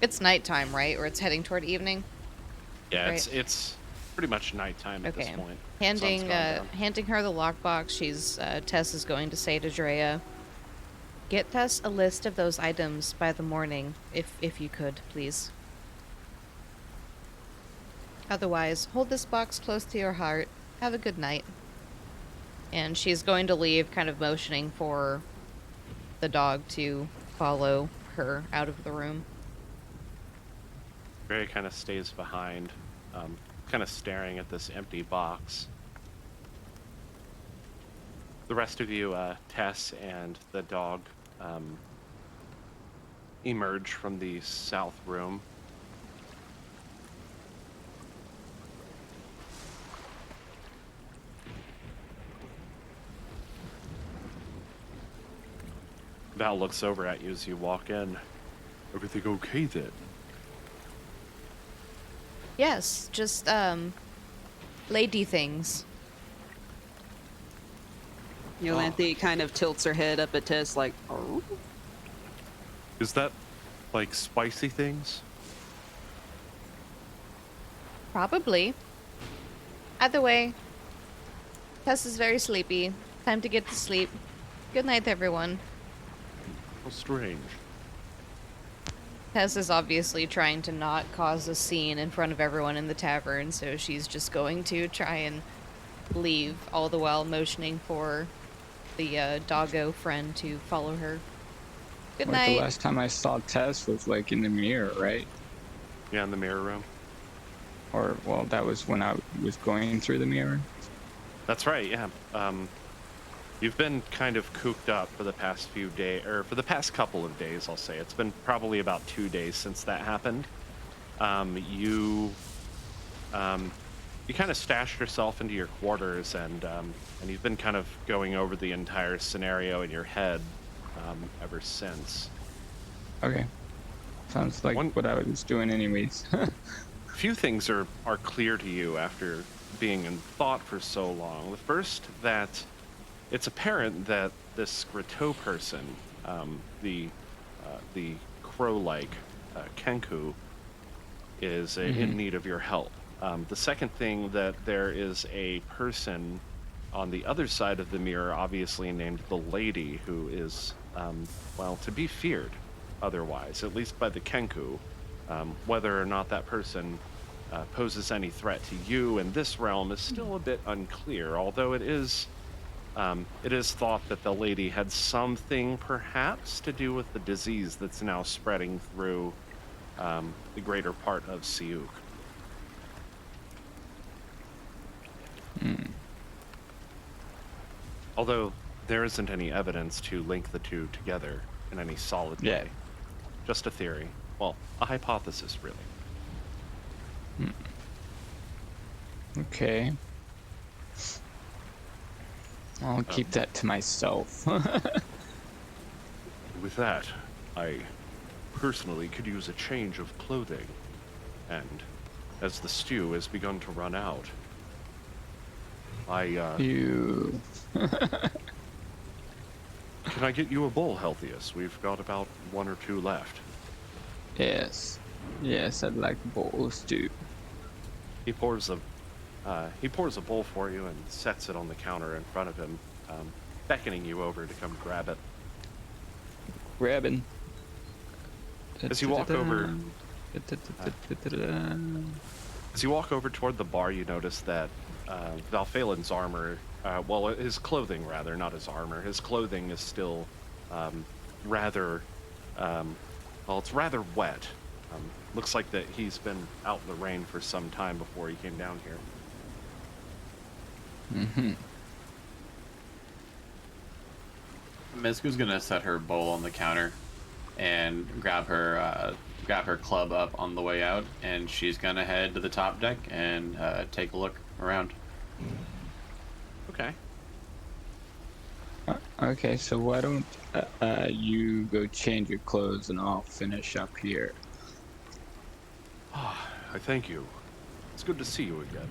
"It's nighttime, right? Or it's heading toward evening?" Yeah, Right. it's pretty much nighttime at this Okay. point. Handing Sun's gone down. handing her the lockbox, Tess is going to say to Dreia, "Get Tess a list of those items by the morning, if you could, please. Otherwise, hold this box close to your heart. Have a good night." And she's going to leave, kind of motioning for the dog to follow her out of the room. Ray kind of stays behind, kind of staring at this empty box. The rest of you, Tess and the dog, emerge from the south room. Val looks over at you as you walk in. Everything okay then? Yes, just, lady things. Iolanthe kind of tilts her head up at Tess like, oh. Is that like spicy things? Probably. Either way, Tess is very sleepy. Time to get to sleep. Good night, everyone. How strange. Tess is obviously trying to not cause a scene in front of everyone in the tavern, so she's just going to try and leave, all the while motioning for the doggo friend to follow her. Good Like night. the last time I saw Tess was like in the mirror, right? Yeah, in the mirror room. Or, well, that was when I was going through the mirror. That's right, yeah. You've been kind of cooped up for the past few days, or for the past couple of days, I'll say. It's been probably about 2 days since that happened. You kind of stashed yourself into your quarters, and you've been kind of going over the entire scenario in your head ever since. Okay. Sounds like what I was doing anyways. Few things are clear to you after being in thought for so long. The first, that it's apparent that this Grotto person, the crow-like Kenku, is in need of your help. The second thing, that there is a person on the other side of the mirror, obviously named the Lady, who is, well, to be feared otherwise, at least by the Kenku. Whether or not that person poses any threat to you in this realm is still a bit unclear, although it is thought that the Lady had something perhaps to do with the disease that's now spreading through the greater part of Siuk. Although there isn't any evidence to link the two together in any solid way. Just a theory. Well, a hypothesis, really. Okay. I'll keep that to myself. With that, I personally could use a change of clothing. And as the stew has begun to run out, You. Can I get you a bowl, Healthiest? We've got about 1 or 2 left. Yes. Yes, I'd like bowls too. He pours a bowl for you and sets it on the counter in front of him, beckoning you over to come grab it. Grabbing. As you walk over, As you walk over toward the bar, you notice that Valphalen's armor, well, his clothing rather, not his armor. His clothing is still rather, well, it's rather wet. Looks like that he's been out in the rain for some time before he came down here. Mm-hmm. Misku's gonna set her bowl on the counter and grab her club up on the way out, and she's gonna head to the top deck and take a look around. Okay. Okay, so why don't you go change your clothes and I'll finish up here. Ah, I thank you. It's good to see you again.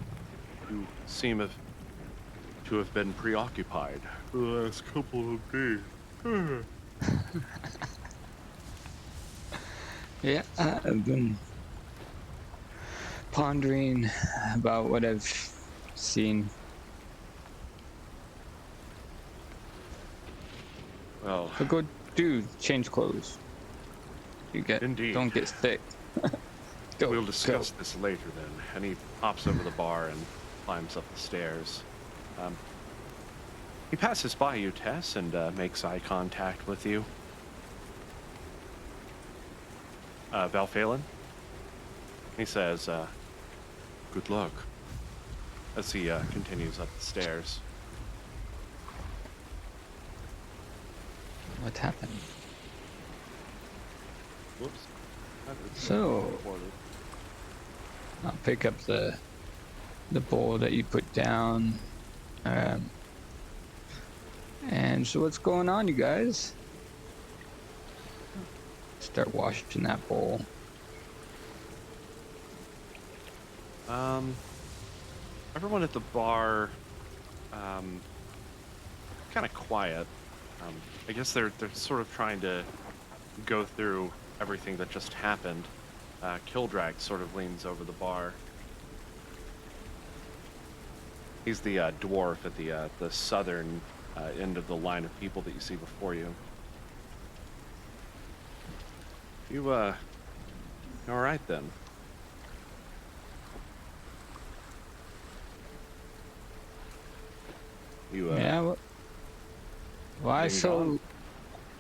You seem to have been preoccupied for the last couple of days. Yeah, I've been pondering about what I've seen. Well, So go change clothes. Indeed. Don't get sick. Go. we'll discuss this later then. And he hops over the bar and climbs up the stairs. He passes by you, Tess, and makes eye contact with you. Valphalin? He says, good luck, as he continues up the stairs. What happened? Whoops. So- I'll pick up the bowl that you put down. And so what's going on, you guys? Start washing that bowl. Everyone at the bar, kind of quiet. I guess they're sort of trying to go through everything that just happened. Kildrag sort of leans over the bar. He's the dwarf at the southern end of the line of people that you see before you. You all right then? You Yeah, why getting so gone?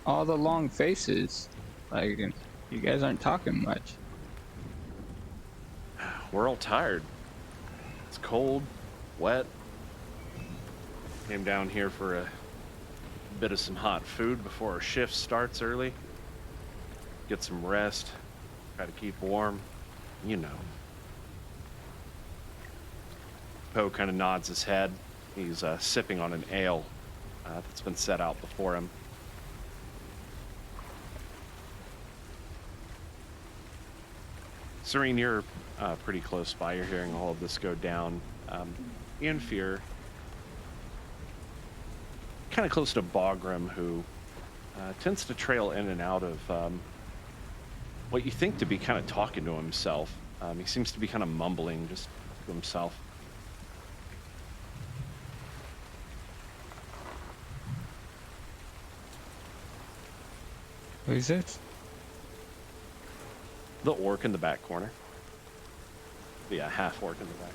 all the long faces? Like, you guys aren't talking much. We're all tired. It's cold, wet. Came down here for a bit of some hot food before our shift starts early. Get some rest. Try to keep warm. You know. Poe kind of nods his head. He's sipping on an ale that's been set out before him. Serene, you're pretty close by. You're hearing all of this go down. In fear, kind of close to Bogram, who tends to trail in and out of what you think to be kind of talking to himself. He seems to be kind of mumbling just to himself. Who is it? The orc in the back corner. Yeah, half orc in the back.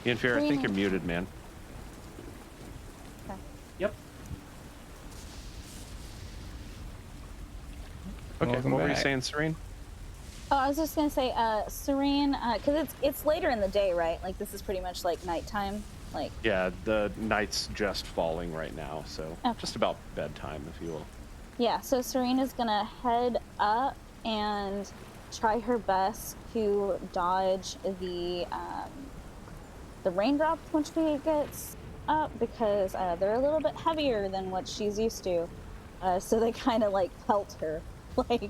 In fear, I think you're muted, man. Okay. Yep. Okay, Welcome what were you back. saying, Serene? Oh, I was just gonna say, Serene, because it's later in the day, right? Like this is pretty much like nighttime. Like Yeah, the night's just falling right now, so Okay. just about bedtime, if you will. yeah, so Serena's gonna head up and try her best to dodge the raindrops when she gets up because they're a little bit heavier than what she's used to. So they kind of like pelt her, like.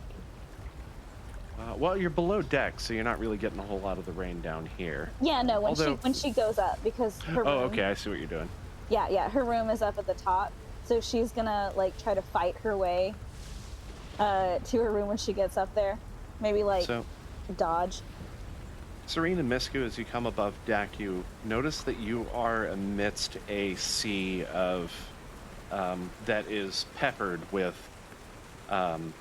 Well, you're below deck, so you're not really getting a whole lot of the rain down here. Yeah, no, Although- when she goes up because her Oh, room, okay, I see what you're doing. yeah, her room is up at the top, so she's gonna like try to fight her way to her room when she gets up there. Maybe like So, dodge. Serene and Misku, as you come above deck, you notice that you are amidst a sea of that is peppered um,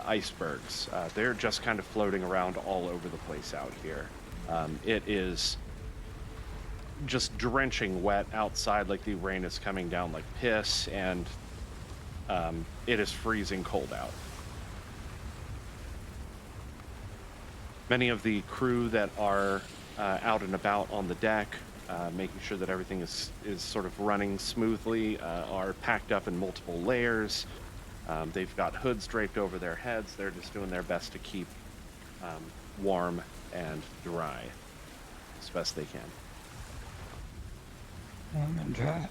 icebergs. They're just kind of floating around all over the place out here. It is just drenching wet outside, like the rain is coming down like piss, and it is freezing cold out. Many of the crew that are out and about on the deck, making sure that everything is sort of running smoothly, are packed up in multiple layers. They've got hoods draped over their heads. They're just doing their best to keep warm and dry as best they can. Warm and dry.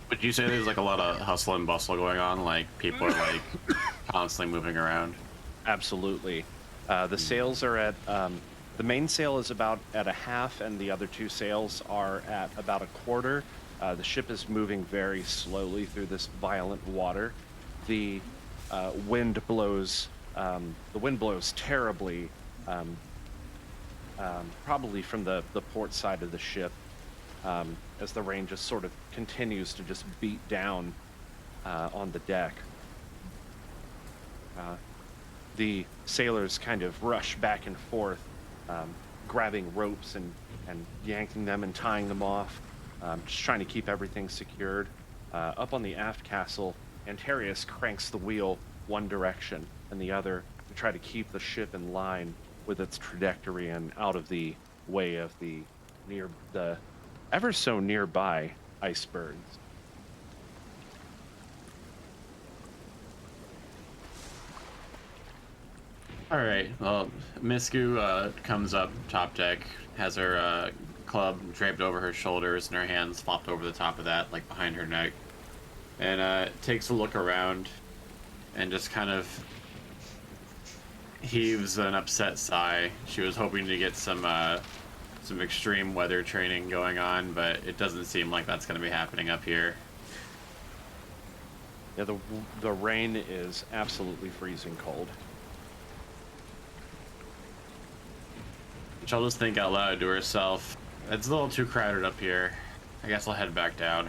Would you say there's like a lot of hustle and bustle going on? Like people are like constantly moving around? Absolutely. The sails are at the main sail is about at a half, and the other two sails are at about a quarter. The ship is moving very slowly through this violent water. The wind blows. The wind blows terribly, probably from the port side of the ship, as the rain just sort of continues to just beat down on the deck. The sailors kind of rush back and forth, grabbing ropes and yanking them and tying them off, just trying to keep everything secured. Up on the aft castle, Antarius cranks the wheel one direction and the other to try to keep the ship in line with its trajectory and out of the way of the ever so nearby icebergs. All right. Well, Misku comes up top deck, has her club draped over her shoulders and her hands flopped over the top of that, like behind her neck, and takes a look around and just kind of heaves an upset sigh. She was hoping to get some extreme weather training going on, but it doesn't seem like that's going to be happening up here. Yeah, the rain is absolutely freezing cold. She'll just think out loud to herself, it's a little too crowded up here. I guess I'll head back down.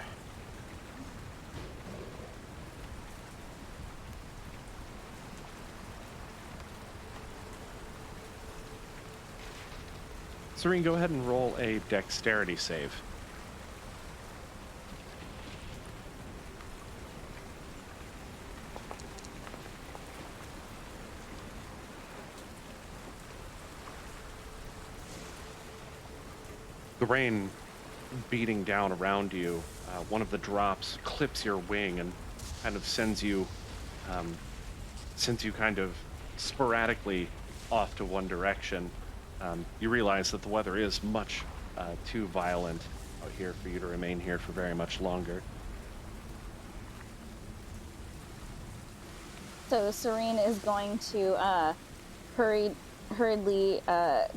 Serene, go ahead and roll a dexterity save. The rain beating down around you, one of the drops clips your wing and kind of sends you kind of sporadically off to one direction. You realize that the weather is much too violent out here for you to remain here for very much longer. So Serene is going to hurriedly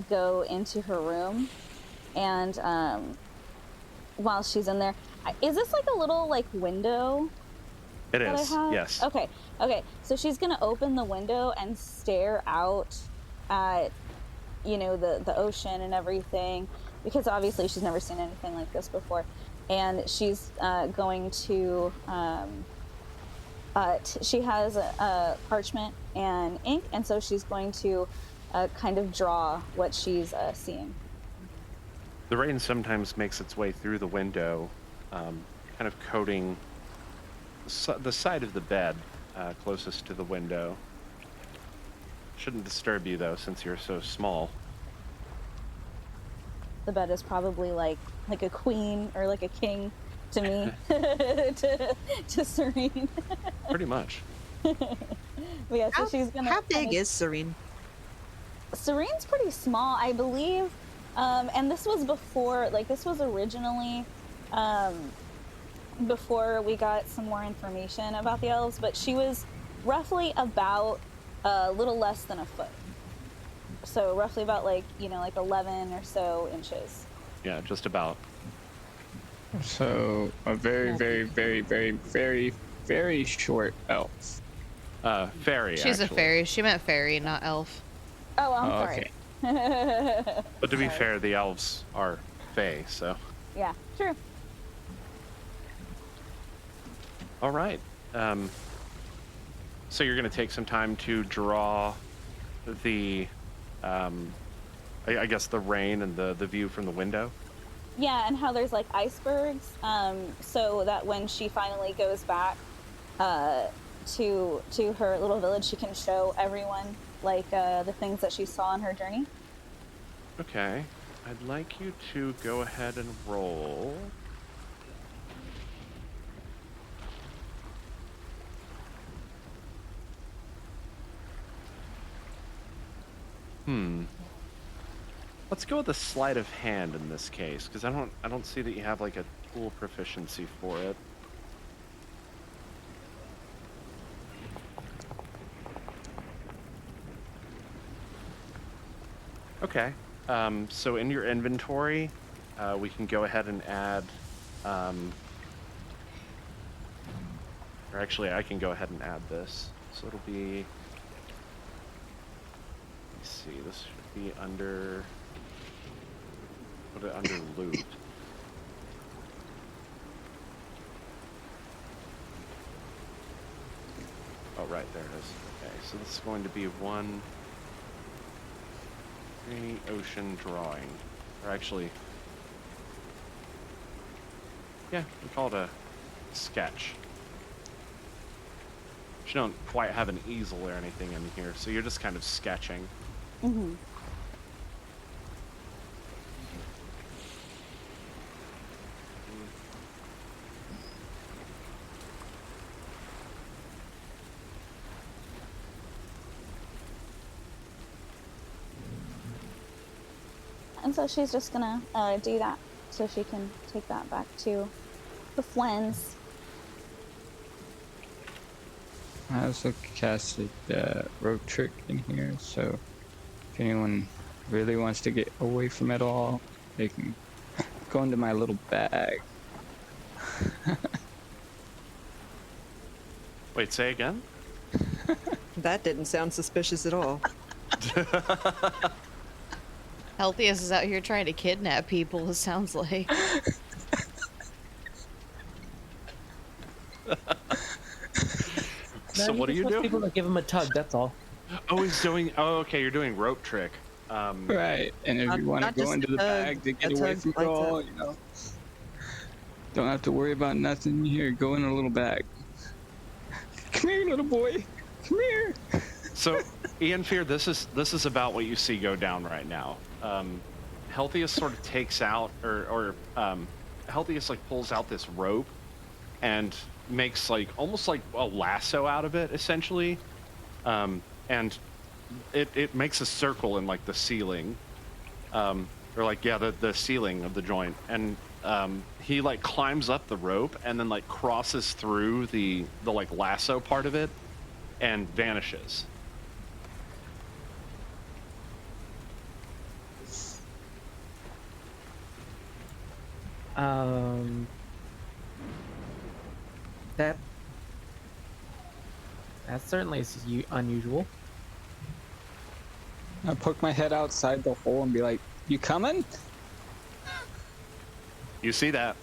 go into her room, and while she's in there, is this like a little like window? It is, I have? yes. Okay. So she's gonna open the window and stare out at, the ocean and everything, because obviously she's never seen anything like this before, and she's going to. She has a parchment and ink, and so she's going to kind of draw what she's seeing. The rain sometimes makes its way through the window, kind of coating the side of the bed closest to the window. Shouldn't disturb you, though, since you're so small. The bed is probably like a queen or like a king to me, to Serene. Pretty much. But yeah, so she's gonna. How big is Serene? Serene's pretty small, I believe. And this was before, this was originally before we got some more information about the elves, but she was roughly about a little less than a foot. So roughly about 11 or so inches. Yeah, just about. So a very, very, very, very, very, very short elf. Fairy, She's actually. a fairy. She meant fairy, not elf. Oh, I'm Oh, sorry. okay. But to be fair, the elves are fae, so... Yeah, true. All right. Um, so you're going to take some time to draw the, um, I guess, the rain and the view from the window. Yeah, and how there's like icebergs, so that when she finally goes back uh, to her little village, she can show everyone like the things that she saw on her journey. Okay. I'd like you to go ahead and roll. Let's go with a sleight of hand in this case, because I don't see that you have like a tool proficiency for it. Okay. So in your inventory, we can go ahead and add, or actually I can go ahead and add this. So it'll be, let's see, this should be under, put it under loot. Oh, right, there it is. Okay, so this is going to be 1, 3 ocean drawing. Or actually, yeah, we call it a sketch. You don't quite have an easel or anything in here, so you're just kind of sketching. Mm-hmm. And so she's just gonna do that so she can take that back to the friends. I also casted the rope trick in here, so if anyone really wants to get away from it all, they can go into my little bag. Wait, say again? That didn't sound suspicious at all. Healthiest is out here trying to kidnap people, it sounds like. So what are you doing? People that give him a tug. That's all. Oh, he's doing. Oh, okay. You're doing rope trick. Right, and if you want to go into the bag to get away from it all, you know, don't have to worry about nothing here. Go in a little bag. Come here, little boy. Come here. So, Ian Fear, this is about what you see go down right now. Healthiest sort of takes out, or Healthiest like pulls out this rope and makes like almost like a lasso out of it, essentially, and it makes a circle in like the ceiling, or like, yeah, the ceiling of the joint, and he like climbs up the rope and then like crosses through the like lasso part of it and vanishes. That certainly is unusual. I poke my head outside the hole and be like, "You coming?" You see that?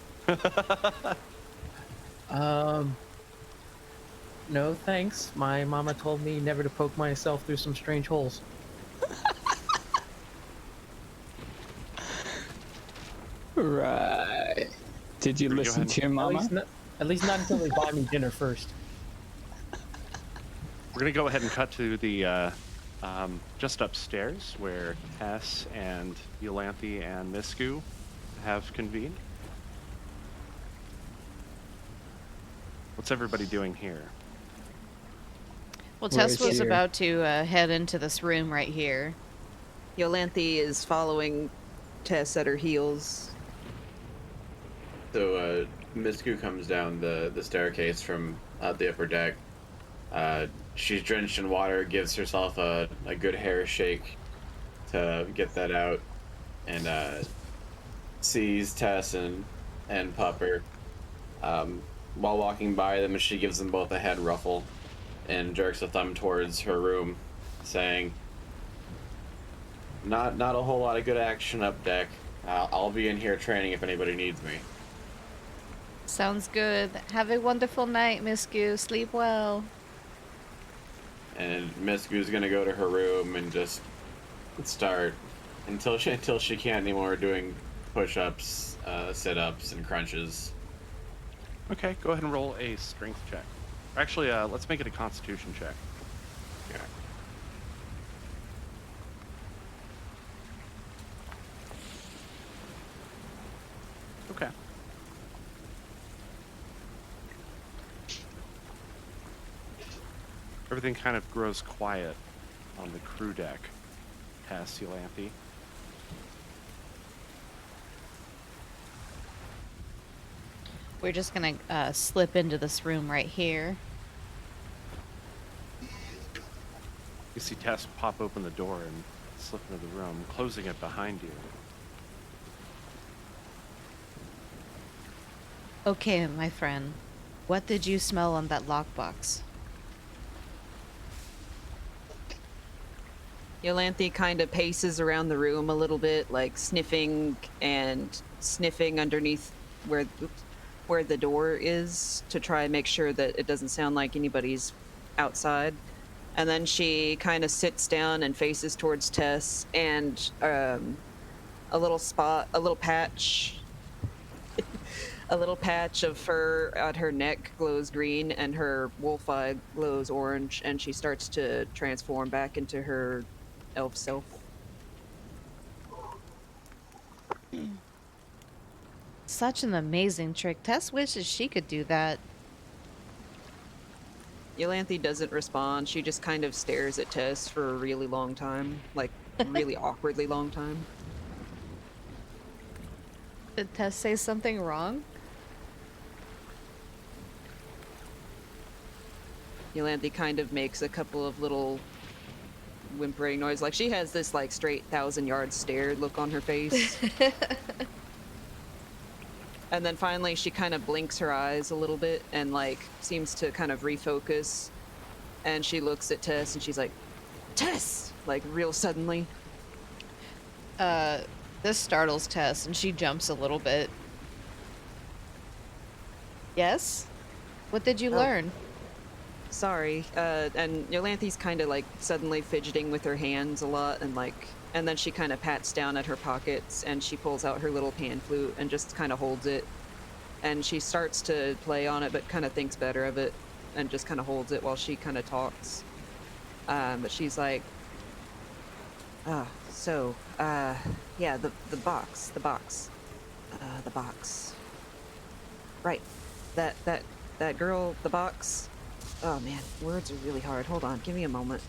No thanks. My mama told me never to poke myself through some strange holes. Right. Did you listen to your mama? At least not until they buy me dinner first. We're gonna go ahead and cut to the just upstairs where Tess and Iolanthe and Misku have convened. What's everybody doing here? Well, Where Tess is was she? about to head into this room right here. Iolanthe is following Tess at her heels. So Misku comes down the staircase from the upper deck. She's drenched in water, gives herself a good hair shake to get that out, and sees Tess and Pupper while walking by them, and she gives them both a head ruffle and jerks a thumb towards her room, saying, Not a whole lot of good action up deck. I'll be in here training if anybody needs me." So, Ian Fear, this is about to head into this room right here. You'll Iolanthe and Misku have convened. What's everybody doing here? So Sounds good. Have a wonderful night, Miss Goo. Sleep well. And Miss Goo's gonna go to her room and just start until she can't anymore doing push-ups, sit-ups, and crunches. Okay, go ahead and roll a strength check. Actually, let's make it a constitution check. Yeah. Okay. Everything kind of grows quiet on the crew deck. Tess, Iolanthe. We're just gonna slip into this room right here. You see Tess pop open the door and slip into the room, closing it behind you. Okay, my friend. What did you smell on that lockbox? Iolanthe kind of paces around the room a little bit, like sniffing underneath where the door is to try and make sure that it doesn't sound like anybody's outside. And then she kind of sits down and faces towards Tess, and a little patch of fur at her neck glows green, and her wolf eye glows orange, and she starts to transform back into her elf self. Such an amazing trick. Tess wishes she could do that. Iolanthe doesn't respond. She just kind of stares at Tess for a really long time, like really awkwardly long time. Did Tess say something wrong? Iolanthe kind of makes a couple of little whimpering noise. Like she has this like straight 1,000-yard stare look on her face. And then finally she kind of blinks her eyes a little bit and like seems to kind of refocus. And she looks at Tess and she's like, Tess! Like real suddenly. This startles Tess and she jumps a little bit. Yes? What did you learn? Sorry. And Yolanthe's kind of like suddenly fidgeting with her hands a lot, and then she kind of pats down at her pockets and she pulls out her little pan flute and just kind of holds it. And she starts to play on it, but kind of thinks better of it and just kind of holds it while she kind of talks. But she's like, yeah, the box. Right. That girl, the box. Oh man, words are really hard. Hold on, give me a moment.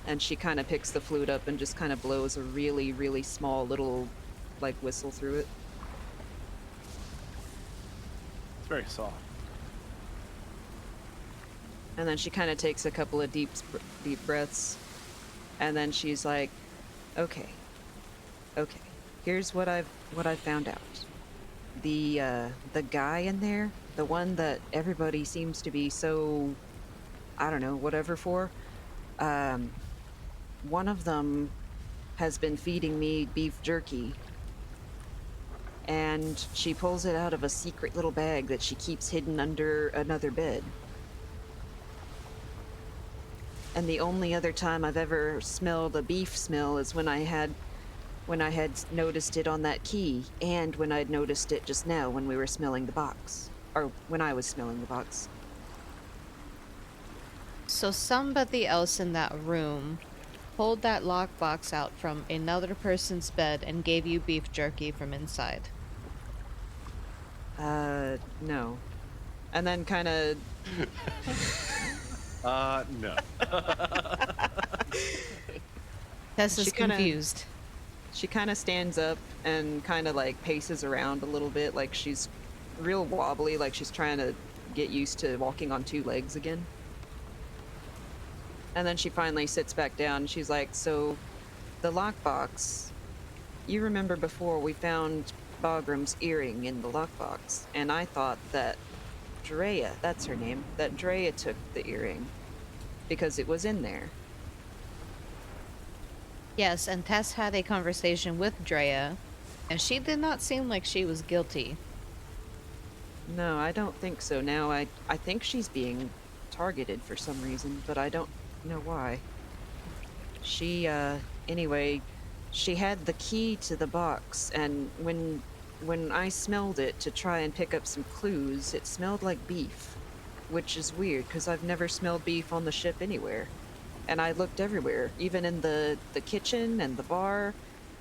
And she kind of picks the flute up and just kind of blows a really, really small little, like, whistle through it. It's very soft. And then she kind of takes a couple of deep breaths. And then she's like, okay. Here's what I've found out. The guy in there, the one that everybody seems to be so, I don't know, whatever for, one of them has been feeding me beef jerky. And she pulls it out of a secret little bag that she keeps hidden under another bed. And the only other time I've ever smelled a beef smell is when I had noticed it on that key, and when I'd noticed it just now when we were smelling the box. Or when I was smelling the box. So somebody else in that room pulled that lockbox out from another person's bed and gave you beef jerky from inside. No. And then kind of... No. Tess is confused. She kind of stands up and kind of like paces around a little bit, like she's real wobbly, like she's trying to get used to walking on two legs again. And then she finally sits back down. She's like, so the lockbox, you remember before we found Bagram's earring in the lockbox, and I thought that Dreia, that's her name, that Dreia took the earring because it was in there. Yes, and Tess had a conversation with Dreia, and she did not seem like she was guilty. No, I don't think so. Now I think she's being targeted for some reason, but I don't know why. She anyway, she had the key to the box, and when I smelled it to try and pick up some clues, it smelled like beef, which is weird because I've never smelled beef on the ship anywhere. And I looked everywhere, even in the kitchen and the bar,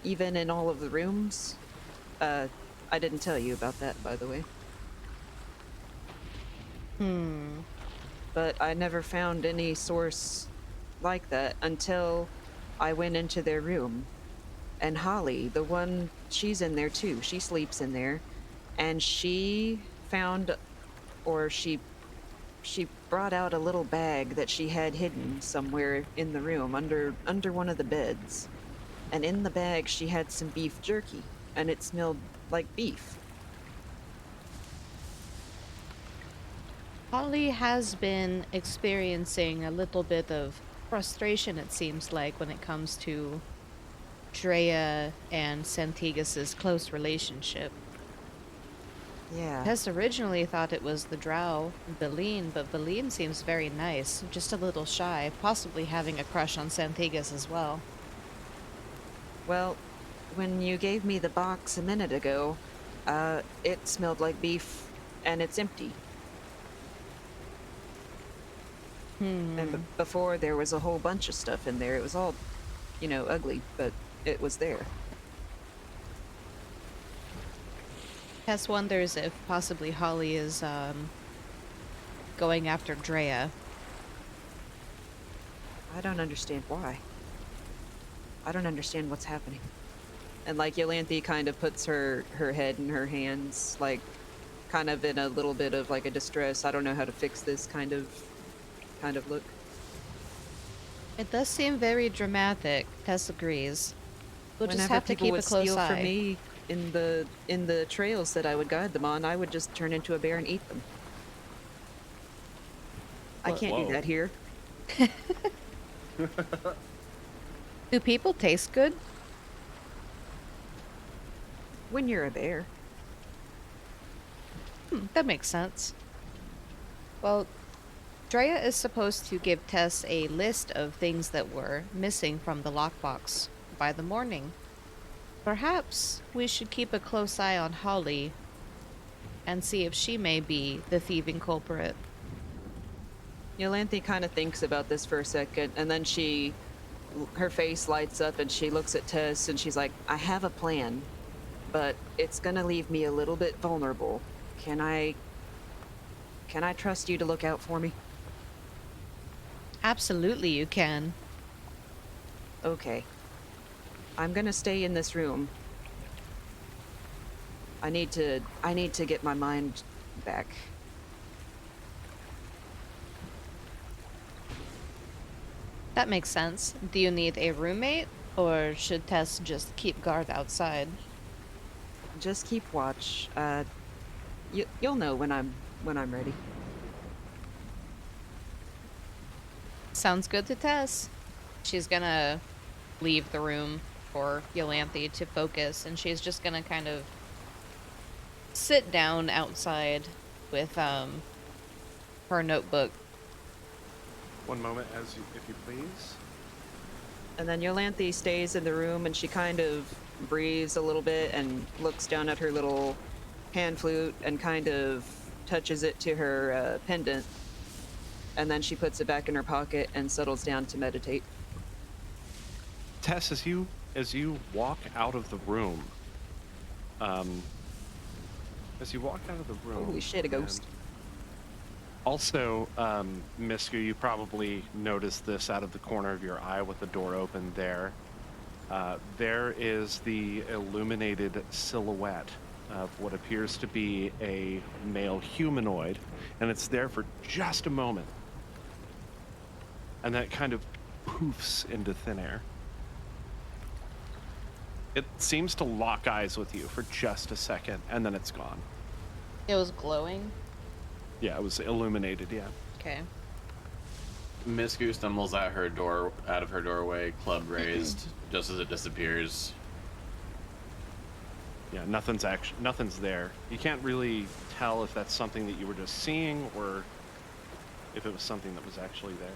even in all of the rooms. I didn't tell you about that, by the way. But I never found any source like that until I went into their room. And Holly, the one, she's in there too. She sleeps in there. And she found, or she brought out a little bag that she had hidden somewhere in the room under one of the beds. And in the bag she had some beef jerky, and it smelled like beef. Holly has been experiencing a little bit of frustration, it seems like, when it comes to Dreia and Santigas's close relationship. Yeah. Tess originally thought it was the drow, Beline, but Beline seems very nice, just a little shy, possibly having a crush on Santigas as well. Well, when you gave me the box a minute ago, it smelled like beef, and it's empty. And before there was a whole bunch of stuff in there. It was all, ugly, but it was there. Tess wonders if possibly Holly is going after Dreia. I don't understand why. I don't understand what's happening. And Iolanthe kind of puts her head in her hands, kind of in a little bit of a distress. I don't know how to fix this kind of look. It does seem very dramatic. Tess agrees. We'll just have to keep a close steal eye. From me in the trails that I would guide them on, I would just turn into a bear and eat them. I can't do that here. Do people taste good? When you're a bear. That makes sense. Well, Dreia is supposed to give Tess a list of things that were missing from the lockbox by the morning. Perhaps we should keep a close eye on Holly and see if she may be the thieving culprit. Iolanthe kind of thinks about this for a second, and then her face lights up and she looks at Tess and she's like, I have a plan, but it's gonna leave me a little bit vulnerable. Can I trust you to look out for me? Absolutely you can. Okay. I'm gonna stay in this room. I need to get my mind back. That makes sense. Do you need a roommate, or should Tess just keep guard outside? Just keep watch. You'll know when I'm ready. Sounds good to Tess. She's gonna leave the room for Iolanthe to focus, and she's just gonna kind of sit down outside with her notebook. One moment, if you please. And then Iolanthe stays in the room and she kind of breathes a little bit and looks down at her little pan flute and kind of touches it to her pendant. And then she puts it back in her pocket and settles down to meditate. Tess, as you walk out of the room, holy shit, a ghost. Also, Miska, you probably noticed this out of the corner of your eye with the door open there. There is the illuminated silhouette of what appears to be a male humanoid, and it's there for just a moment. And that kind of poofs into thin air. It seems to lock eyes with you for just a second, and then it's gone. It was glowing? Yeah, it was illuminated, yeah. Okay. Misku stumbles out of her doorway, club raised, just as it disappears. Yeah, nothing's there. You can't really tell if that's something that you were just seeing or if it was something that was actually there.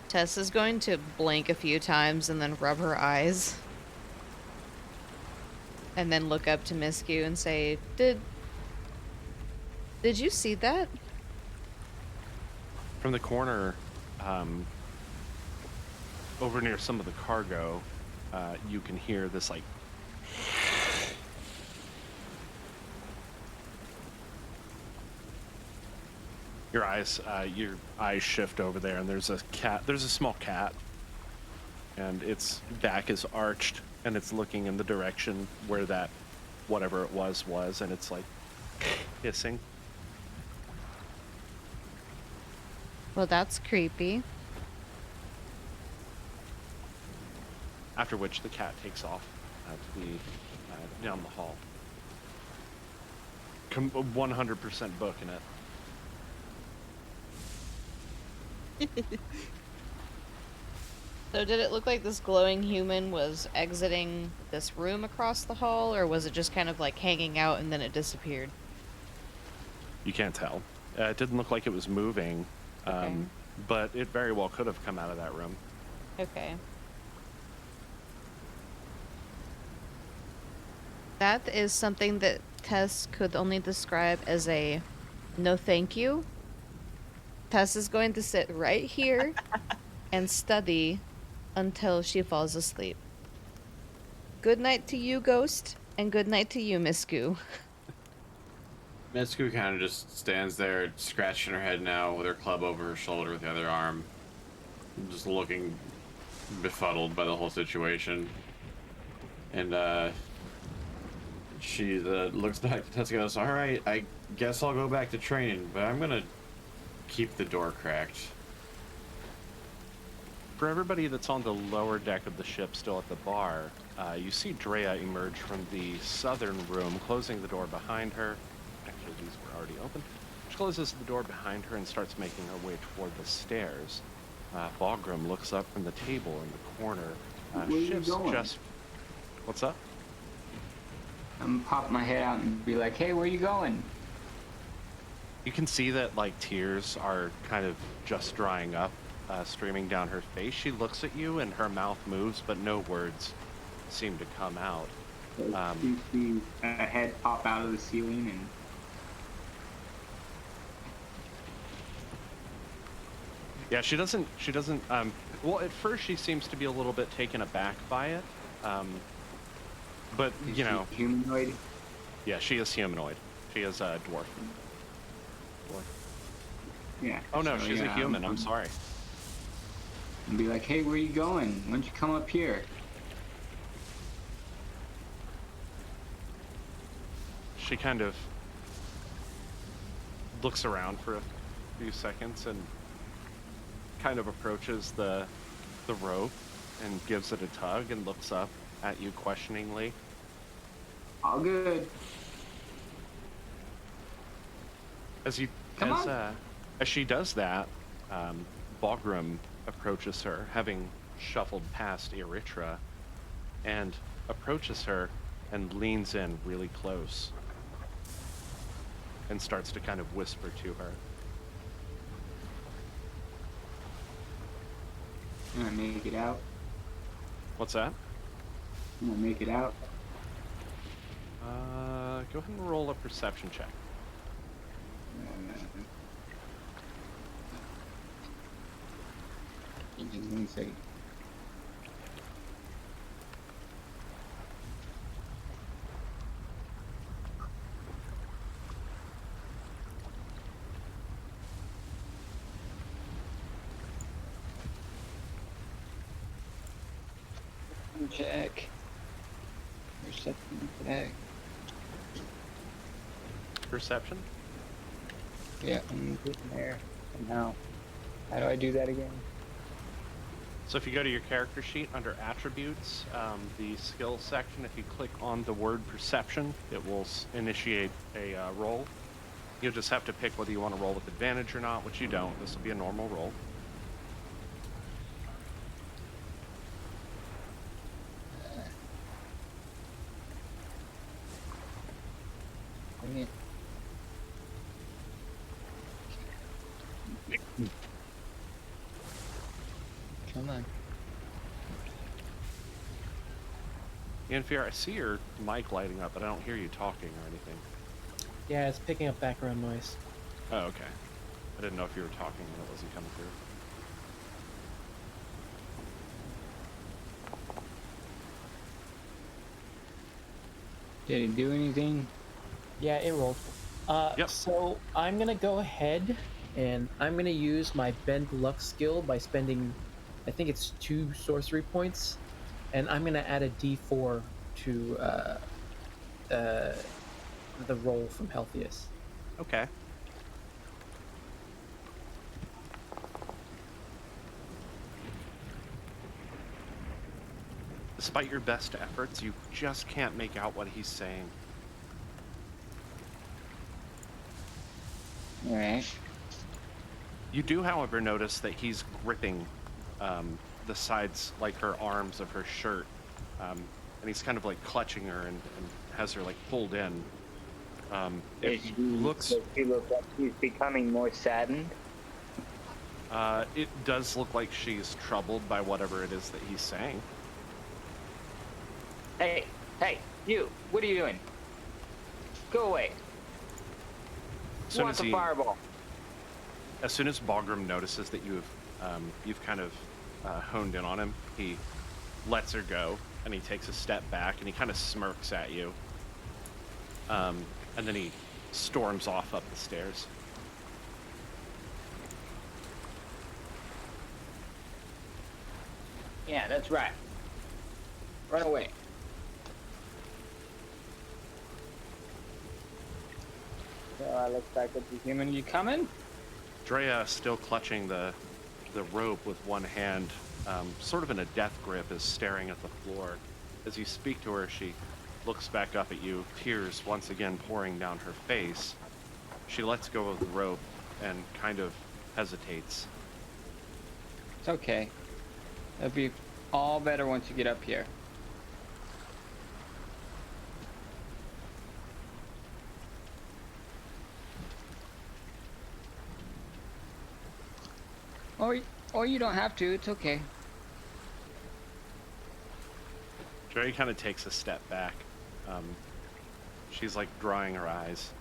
Tess is going to blink a few times and then rub her eyes. And then look up to Miscue and say, Did you see that? From the corner, over near some of the cargo, you can hear this like your eyes shift over there, and there's a small cat, and its back is arched, and it's looking in the direction where that whatever it was, and it's like hissing. Well, that's creepy. After which the cat takes off to the down the hall. 100% booking it. So did it look like this glowing human was exiting this room across the hall, or was it just kind of like hanging out and then it disappeared? You can't tell. It didn't look like it was moving, Okay. but it very well could have come out of that room. Okay. That is something that Tess could only describe as a no thank you. Tess is going to sit right here and study until she falls asleep. Good night to you, Ghost, and good night to you, Miscue. Miscue kind of just stands there, scratching her head now with her club over her shoulder with the other arm, just looking befuddled by the whole situation. And she looks back to Tess and goes, "All right, I guess I'll go back to training, but I'm gonna keep the door cracked." For everybody that's on the lower deck of the ship still at the bar, you see Dreia emerge from the southern room, closing the door behind her. Actually, these were already open. She closes the door behind her and starts making her way toward the stairs. Bogrum looks up from the table in the corner. Where you Shifts going? just... What's up? I'm gonna pop my head out and be like, "Hey, where you going?" You can see that, like, tears are kind of just drying up, streaming down her face. She looks at you and her mouth moves, but no words seem to come out. You see a head pop out of the ceiling and Yeah, she doesn't, well, at first she seems to be a little bit taken aback by it. But, is you she know, humanoid. yeah, she is humanoid. She is a dwarf. Yeah. Oh no, so, she's a yeah, human, I'm sorry. And be like, "Hey, where you going? Why don't you come up here?" She kind of looks around for a few seconds and kind of approaches the rope and gives it a tug and looks up at you questioningly. All good. As she does that, Bogrum approaches her, having shuffled past Erythra, and approaches her and leans in really close and starts to kind of whisper to her. I'm gonna make it out. What's that? I'm gonna make it out. Go ahead and roll a perception check. Just 1 second. Check. Perception check. Perception? Yeah, I'm getting there. Now, how do I do that again? So if you go to your character sheet under attributes, the skill section, if you click on the word perception, it will initiate a roll. You'll just have to pick whether you want to roll with advantage or not, which you don't. This will be a normal roll. Yeah. Come on. Ianfear, I see your mic lighting up, but I don't hear you talking or anything. Yeah, it's picking up background noise. Oh, okay. I didn't know if you were talking and it wasn't coming through. Did he do anything? Yeah, it rolled. Yep. So I'm gonna go ahead and I'm gonna use my Bend Luck skill by spending, I think it's 2 sorcery points, and I'm gonna add a D4 to the roll from Healthiest. Okay. Despite your best efforts, you just can't make out what he's saying. All right. You do, however, notice that he's gripping the sides, like her arms of her shirt, and he's kind of like clutching her and has her like pulled in. It looks. Does she look like she's becoming more saddened? It does look like she's troubled by whatever it is that he's saying. Hey, you! What are you doing? Go away! As soon Want as the fireball? As soon as Bagram notices that you've kind of honed in on him, he lets her go and he takes a step back and he kind of smirks at you. And then he storms off up the stairs. Yeah, that's right. Run away. So I look back at the human. You coming? Dreia, still clutching the rope with one hand, sort of in a death grip, is staring at the floor. As you speak to her, she looks back up at you, tears once again pouring down her face. She lets go of the rope and kind of hesitates. It's okay. It'll be all better once you get up here. Or you don't have to. It's okay. Dreia kind of takes a step back. She's like drying her eyes.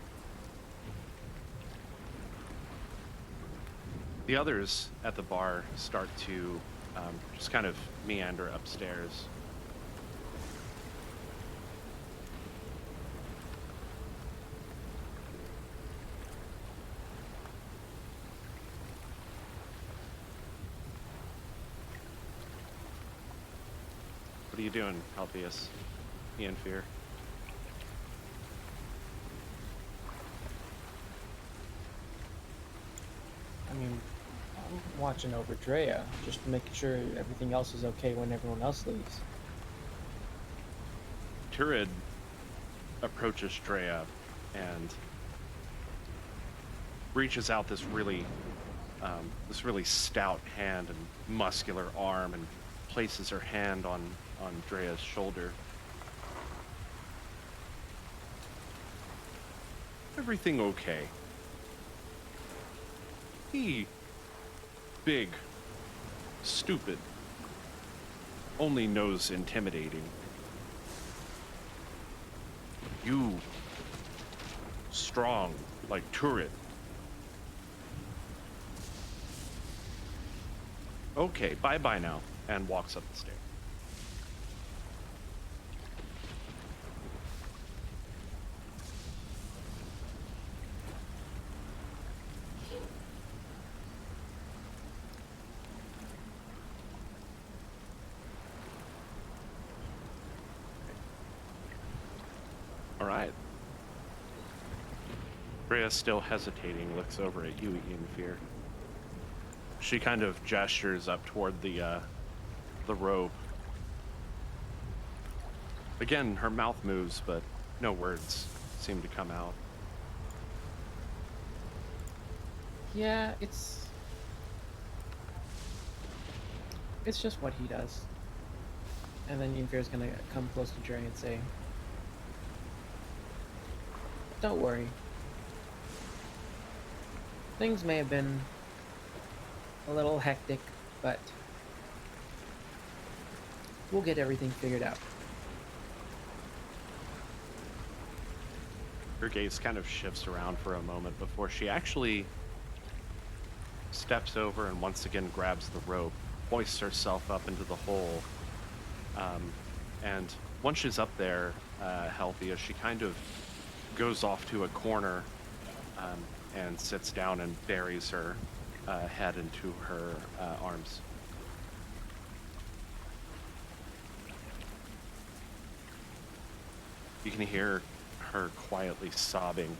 The others at the bar start to just kind of meander upstairs. What are you doing, Alpheus? Ianfear? I mean, I'm watching over Dreia, just making sure everything else is okay when everyone else leaves. Turid approaches Dreia and reaches out this really stout hand and muscular arm and places her hand on Dreia's shoulder. Everything okay? He, big, stupid, only knows intimidating. You, strong like Turid. Okay, bye-bye now, and walks up the stairs. All right. Dreia, still hesitating, looks over at you in fear. She kind of gestures up toward the rope. Again, her mouth moves, but no words seem to come out. Yeah, it's just what he does. And then Ianfear's gonna come close to Dreia and say, Don't worry. Things may have been a little hectic, but we'll get everything figured out. Her gaze kind of shifts around for a moment before she actually steps over and once again grabs the rope, hoists herself up into the hole. And once she's up there, healthy, as she kind of goes off to a corner and sits down and buries her head into her arms. You can hear her quietly sobbing.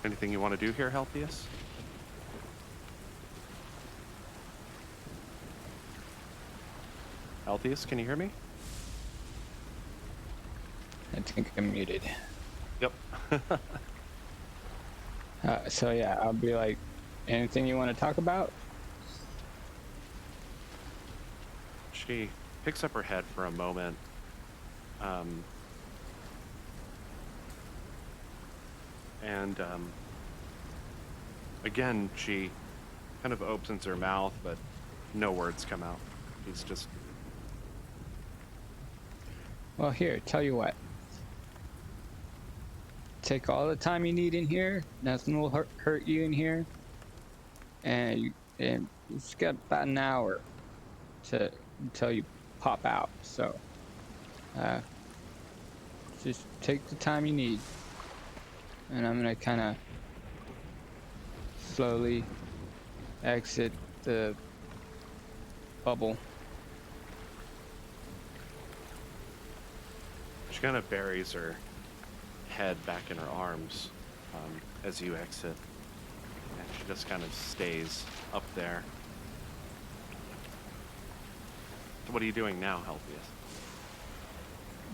Anything you want to do here, Helpius? Helpius, can you hear me? I think I'm muted. Yep. So yeah, I'll be like, anything you want to talk about? She picks up her head for a moment. Again, she kind of opens her mouth, but no words come out. She's just... Well, here, tell you what. Take all the time you need in here. Nothing will hurt you in here. And you've got about an hour until you pop out. So, just take the time you need. And I'm gonna kind of slowly exit the bubble. She kind of buries her head back in her arms as you exit. And she just kind of stays up there. So what are you doing now, Helpius?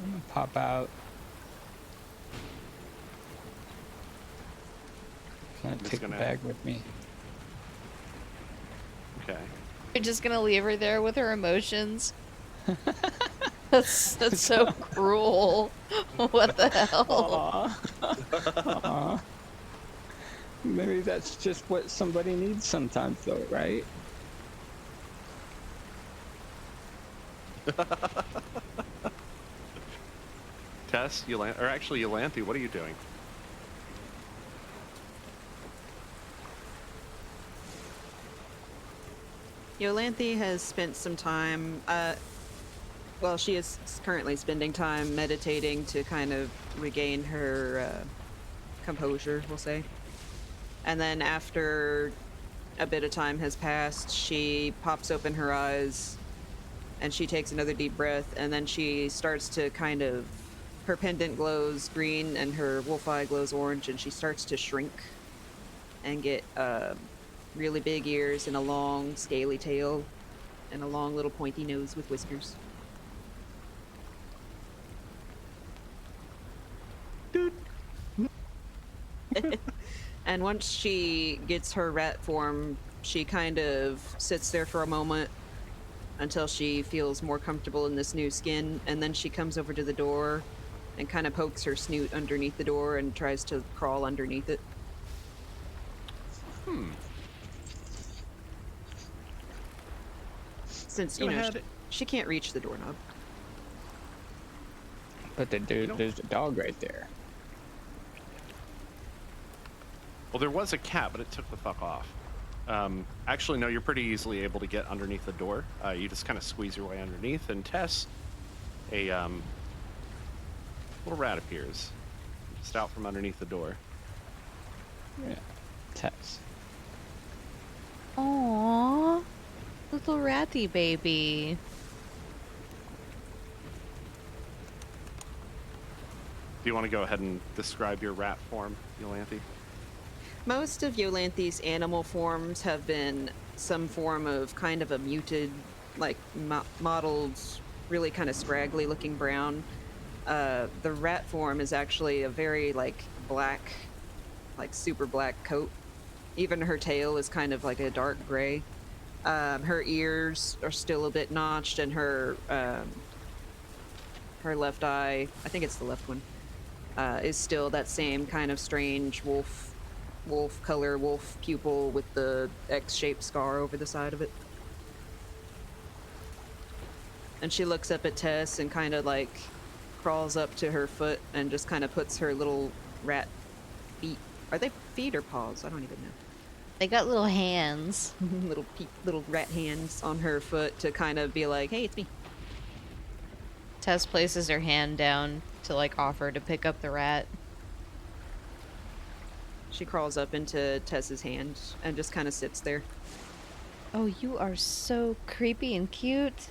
I'm gonna pop out. Can I take the bag with me? Okay. You're just gonna leave her there with her emotions? That's so cruel. What the hell? Aww. Maybe that's just what somebody needs sometimes, though, right? Tess, Iolanthe, what are you doing? Iolanthe has spent some time, well, she is currently spending time meditating to kind of regain her composure, we'll say. And then after a bit of time has passed, she pops open her eyes and she takes another deep breath, and then she starts to kind of, her pendant glows green and her wolf eye glows orange, and she starts to shrink and get really big ears and a long scaly tail and a long little pointy nose with whiskers. And once she gets her rat form, she kind of sits there for a moment until she feels more comfortable in this new skin, and then she comes over to the door and kind of pokes her snoot underneath the door and tries to crawl underneath it. Since, you know, she can't reach the doorknob. But there's a dog right there. Well, there was a cat, but it took the fuck off. Actually, no, you're pretty easily able to get underneath the door. You just kind of squeeze your way underneath, and Tess, a little rat appears just out from underneath the door. Yeah, Tess. Aww, little ratty baby. Do you want to go ahead and describe your rat form, Iolanthe? Most of Iolanthe's animal forms have been some form of kind of a muted, like mottled, really kind of scraggly looking brown. The rat form is actually a very like black, like super black coat. Even her tail is kind of like a dark gray. Her ears are still a bit notched, and her left eye, I think it's the left one, is still that same kind of strange wolf color, wolf pupil with the X-shaped scar over the side of it. And she looks up at Tess and kind of like crawls up to her foot and just kind of puts her little rat feet. Are they feet or paws? I don't even know. They got little hands. little rat hands on her foot to kind of be like, hey, it's me. Tess places her hand down to like offer to pick up the rat. She crawls up into Tess's hand and just kind of sits there. Oh, you are so creepy and cute.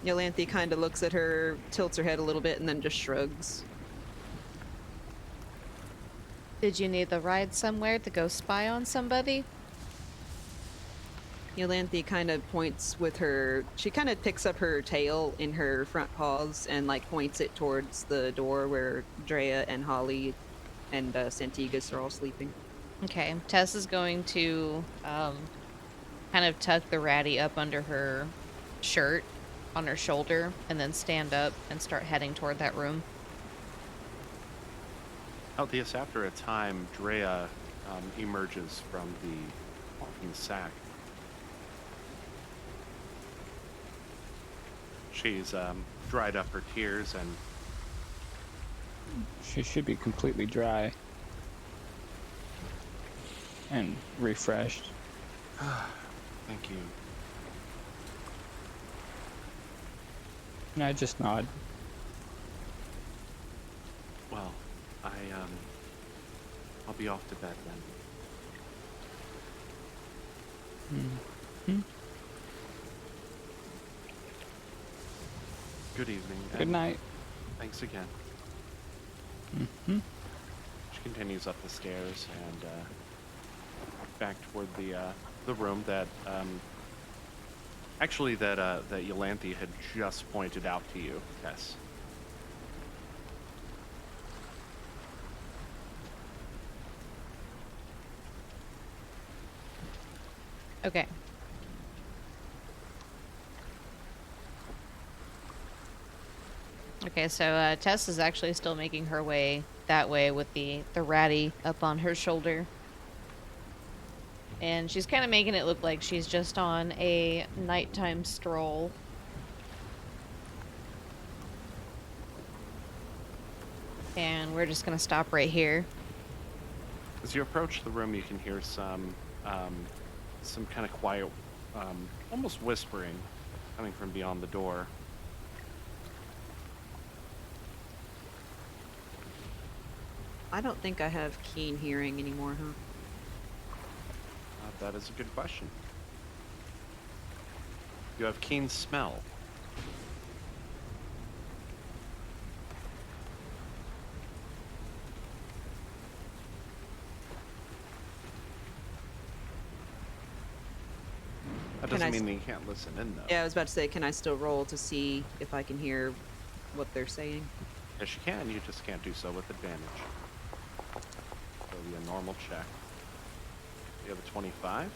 Iolanthe kind of looks at her, tilts her head a little bit, and then just shrugs. Did you need the ride somewhere to go spy on somebody? Iolanthe kind of points with her, she kind of picks up her tail in her front paws and like points it towards the door where Dreia and Holly and Santigas are all sleeping. Okay, Tess is going to kind of tuck the ratty up under her shirt on her shoulder and then stand up and start heading toward that room. Altheus, after a time, Dreia emerges from the walking sack. She's dried up her tears and... She should be completely dry. And refreshed. Thank you. And I just nod. Well, I'll be off to bed then. Mm-hmm. Good evening. Good night. Thanks again. Mm-hmm. She continues up the stairs and back toward the room that actually that Iolanthe had just pointed out to you, Tess. Okay. Okay, so Tess is actually still making her way that way with the ratty up on her shoulder. And she's kind of making it look like she's just on a nighttime stroll. And we're just going to stop right here. As you approach the room, you can hear some kind of quiet, almost whispering coming from beyond the door. I don't think I have keen hearing anymore, huh? That is a good question. You have keen smell. That doesn't mean that you can't listen in, though. Yeah, I was about to say, can I still roll to see if I can hear what they're saying? Yes, you can. You just can't do so with advantage. It'll be a normal check. You have a 25.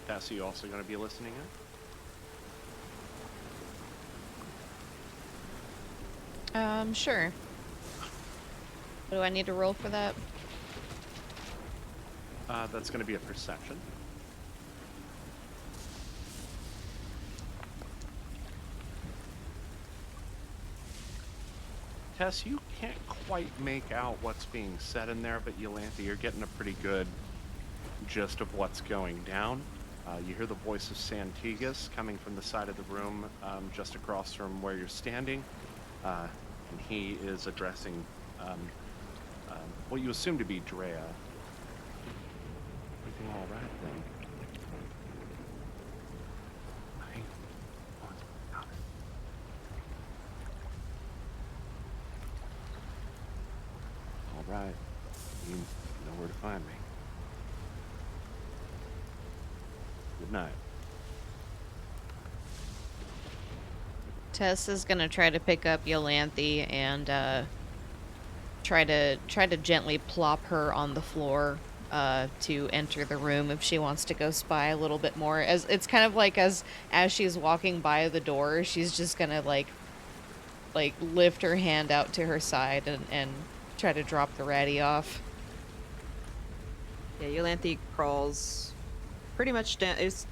Tess, are you also going to be listening in? Sure. What do I need to roll for that? That's going to be a perception. Tess, you can't quite make out what's being said in there, but Iolanthe, you're getting a pretty good gist of what's going down. You hear the voice of Santigas coming from the side of the room just across from where you're standing, and he is addressing what you assume to be Dreia. Everything all right then? All right, you know where to find me. Good night. Tess is gonna try to pick up Iolanthe and try to gently plop her on the floor to enter the room if she wants to go spy a little bit more. As it's kind of like as she's walking by the door, she's just gonna like lift her hand out to her side and try to drop the ratty off. Yeah, Iolanthe crawls pretty much down. Is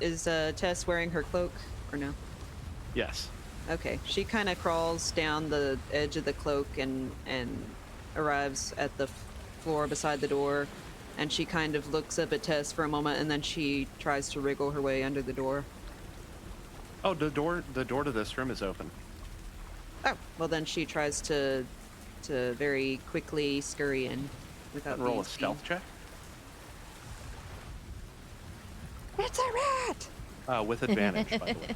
Tess wearing her cloak or no? Yes. Okay, she kind of crawls down the edge of the cloak and arrives at the floor beside the door, and she kind of looks up at Tess for a moment, and then she tries to wriggle her way under the door. Oh, the door to this room is open. Oh, well then she tries to very quickly scurry in without Roll being a stealth check. It's a rat! With advantage, by the way.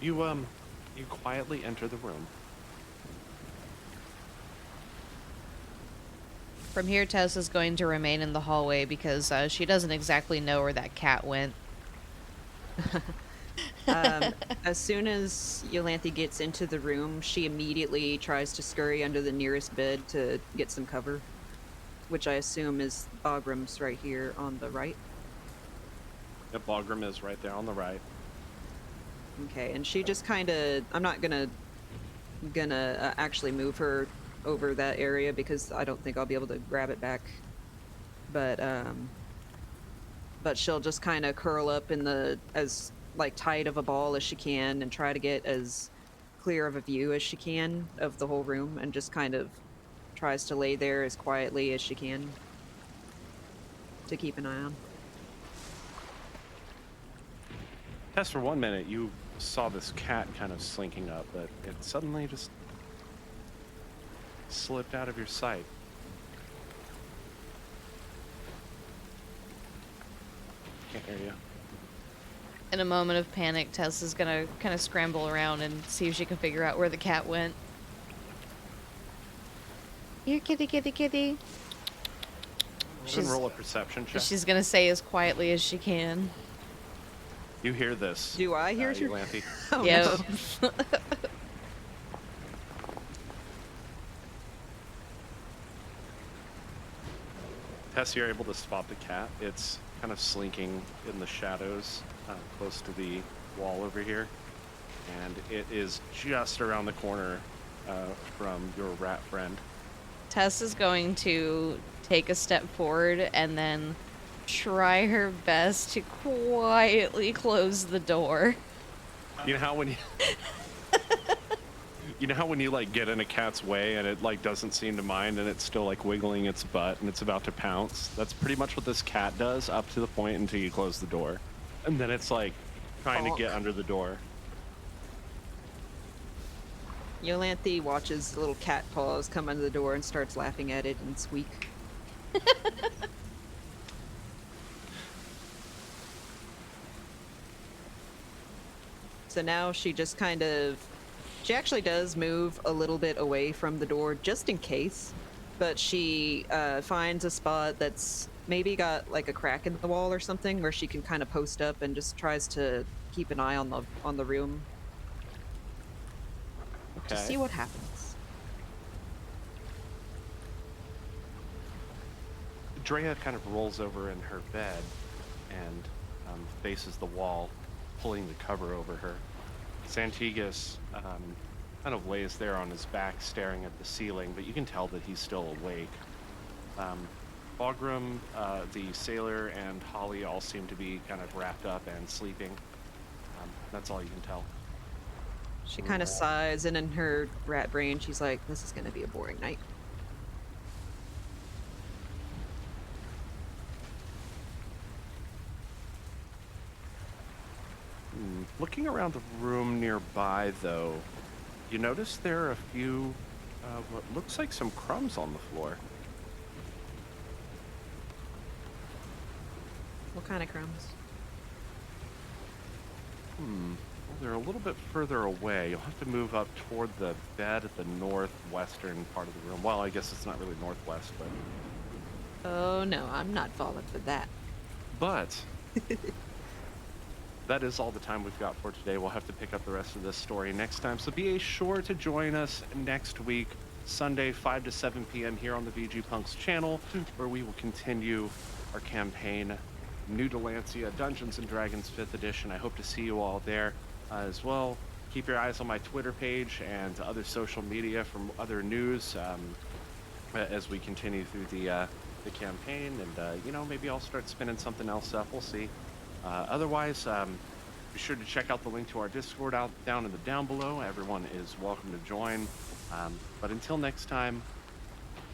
You quietly enter the room. From here, Tess is going to remain in the hallway because she doesn't exactly know where that cat went. As soon as Iolanthe gets into the room, she immediately tries to scurry under the nearest bed to get some cover, which I assume is Bogram's right here on the right. Yep, Bagram is right there on the right. Okay, and she just kind of... I'm not gonna actually move her over that area because I don't think I'll be able to grab it back. But she'll just kind of curl up in the as like tight of a ball as she can and try to get as clear of a view as she can of the whole room, and just kind of tries to lay there as quietly as she can to keep an eye on. Tess, for 1 minute, you saw this cat kind of slinking up, but it suddenly just slipped out of your sight. Can't hear you. In a moment of panic, Tess is gonna kind of scramble around and see if she can figure out where the cat went. Here, kitty, kitty, kitty. She's roll a perception check. She's gonna say as quietly as she can. You hear this? Do I hear you? Iolanthe? Oh, Yep. no. Tess, you're able to spot the cat. It's kind of slinking in the shadows close to the wall over here. And it is just around the corner from your rat friend. Tess is going to take a step forward and then try her best to quietly close the door. You know how when you... You know how when you like get in a cat's way and it like doesn't seem to mind and it's still like wiggling its butt and it's about to pounce? That's pretty much what this cat does up to the point until you close the door. And then it's like trying to get under the door. Iolanthe watches the little cat paws come under the door and starts laughing at it and squeak. So now she just kind of... She actually does move a little bit away from the door just in case, but she finds a spot that's maybe got like a crack in the wall or something where she can kind of post up and just tries to keep an eye on the room to see what happens. Dreia kind of rolls over in her bed and faces the wall, pulling the cover over her. Santigas kind of lays there on his back staring at the ceiling, but you can tell that he's still awake. Bagram, the sailor, and Holly all seem to be kind of wrapped up and sleeping. That's all you can tell. She kind of sighs, and in her rat brain, she's like, this is going to be a boring night. Looking around the room nearby, though, you notice there are a few, what looks like some crumbs on the floor. What kind of crumbs? Well, they're a little bit further away. You'll have to move up toward the bed at the northwestern part of the room. Well, I guess it's not really northwest, but... Oh, no, I'm not falling for that. But... that is all the time we've got for today. We'll have to pick up the rest of this story next time. So be sure to join us next week, Sunday, 5 to 7 p.m. here on the VGpunx channel, where we will continue our campaign, New Dalancia, Dungeons & Dragons 5th edition. I hope to see you all there as well. Keep your eyes on my Twitter page and other social media for other news as we continue through the campaign. And, maybe I'll start spinning something else up. We'll see. Otherwise, be sure to check out the link to our Discord down in the down below. Everyone is welcome to join. But until next time,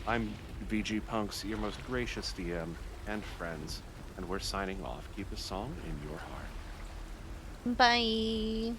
I'm VGpunx, your most gracious DM and friends, and we're signing off. Keep a song in your heart. Bye.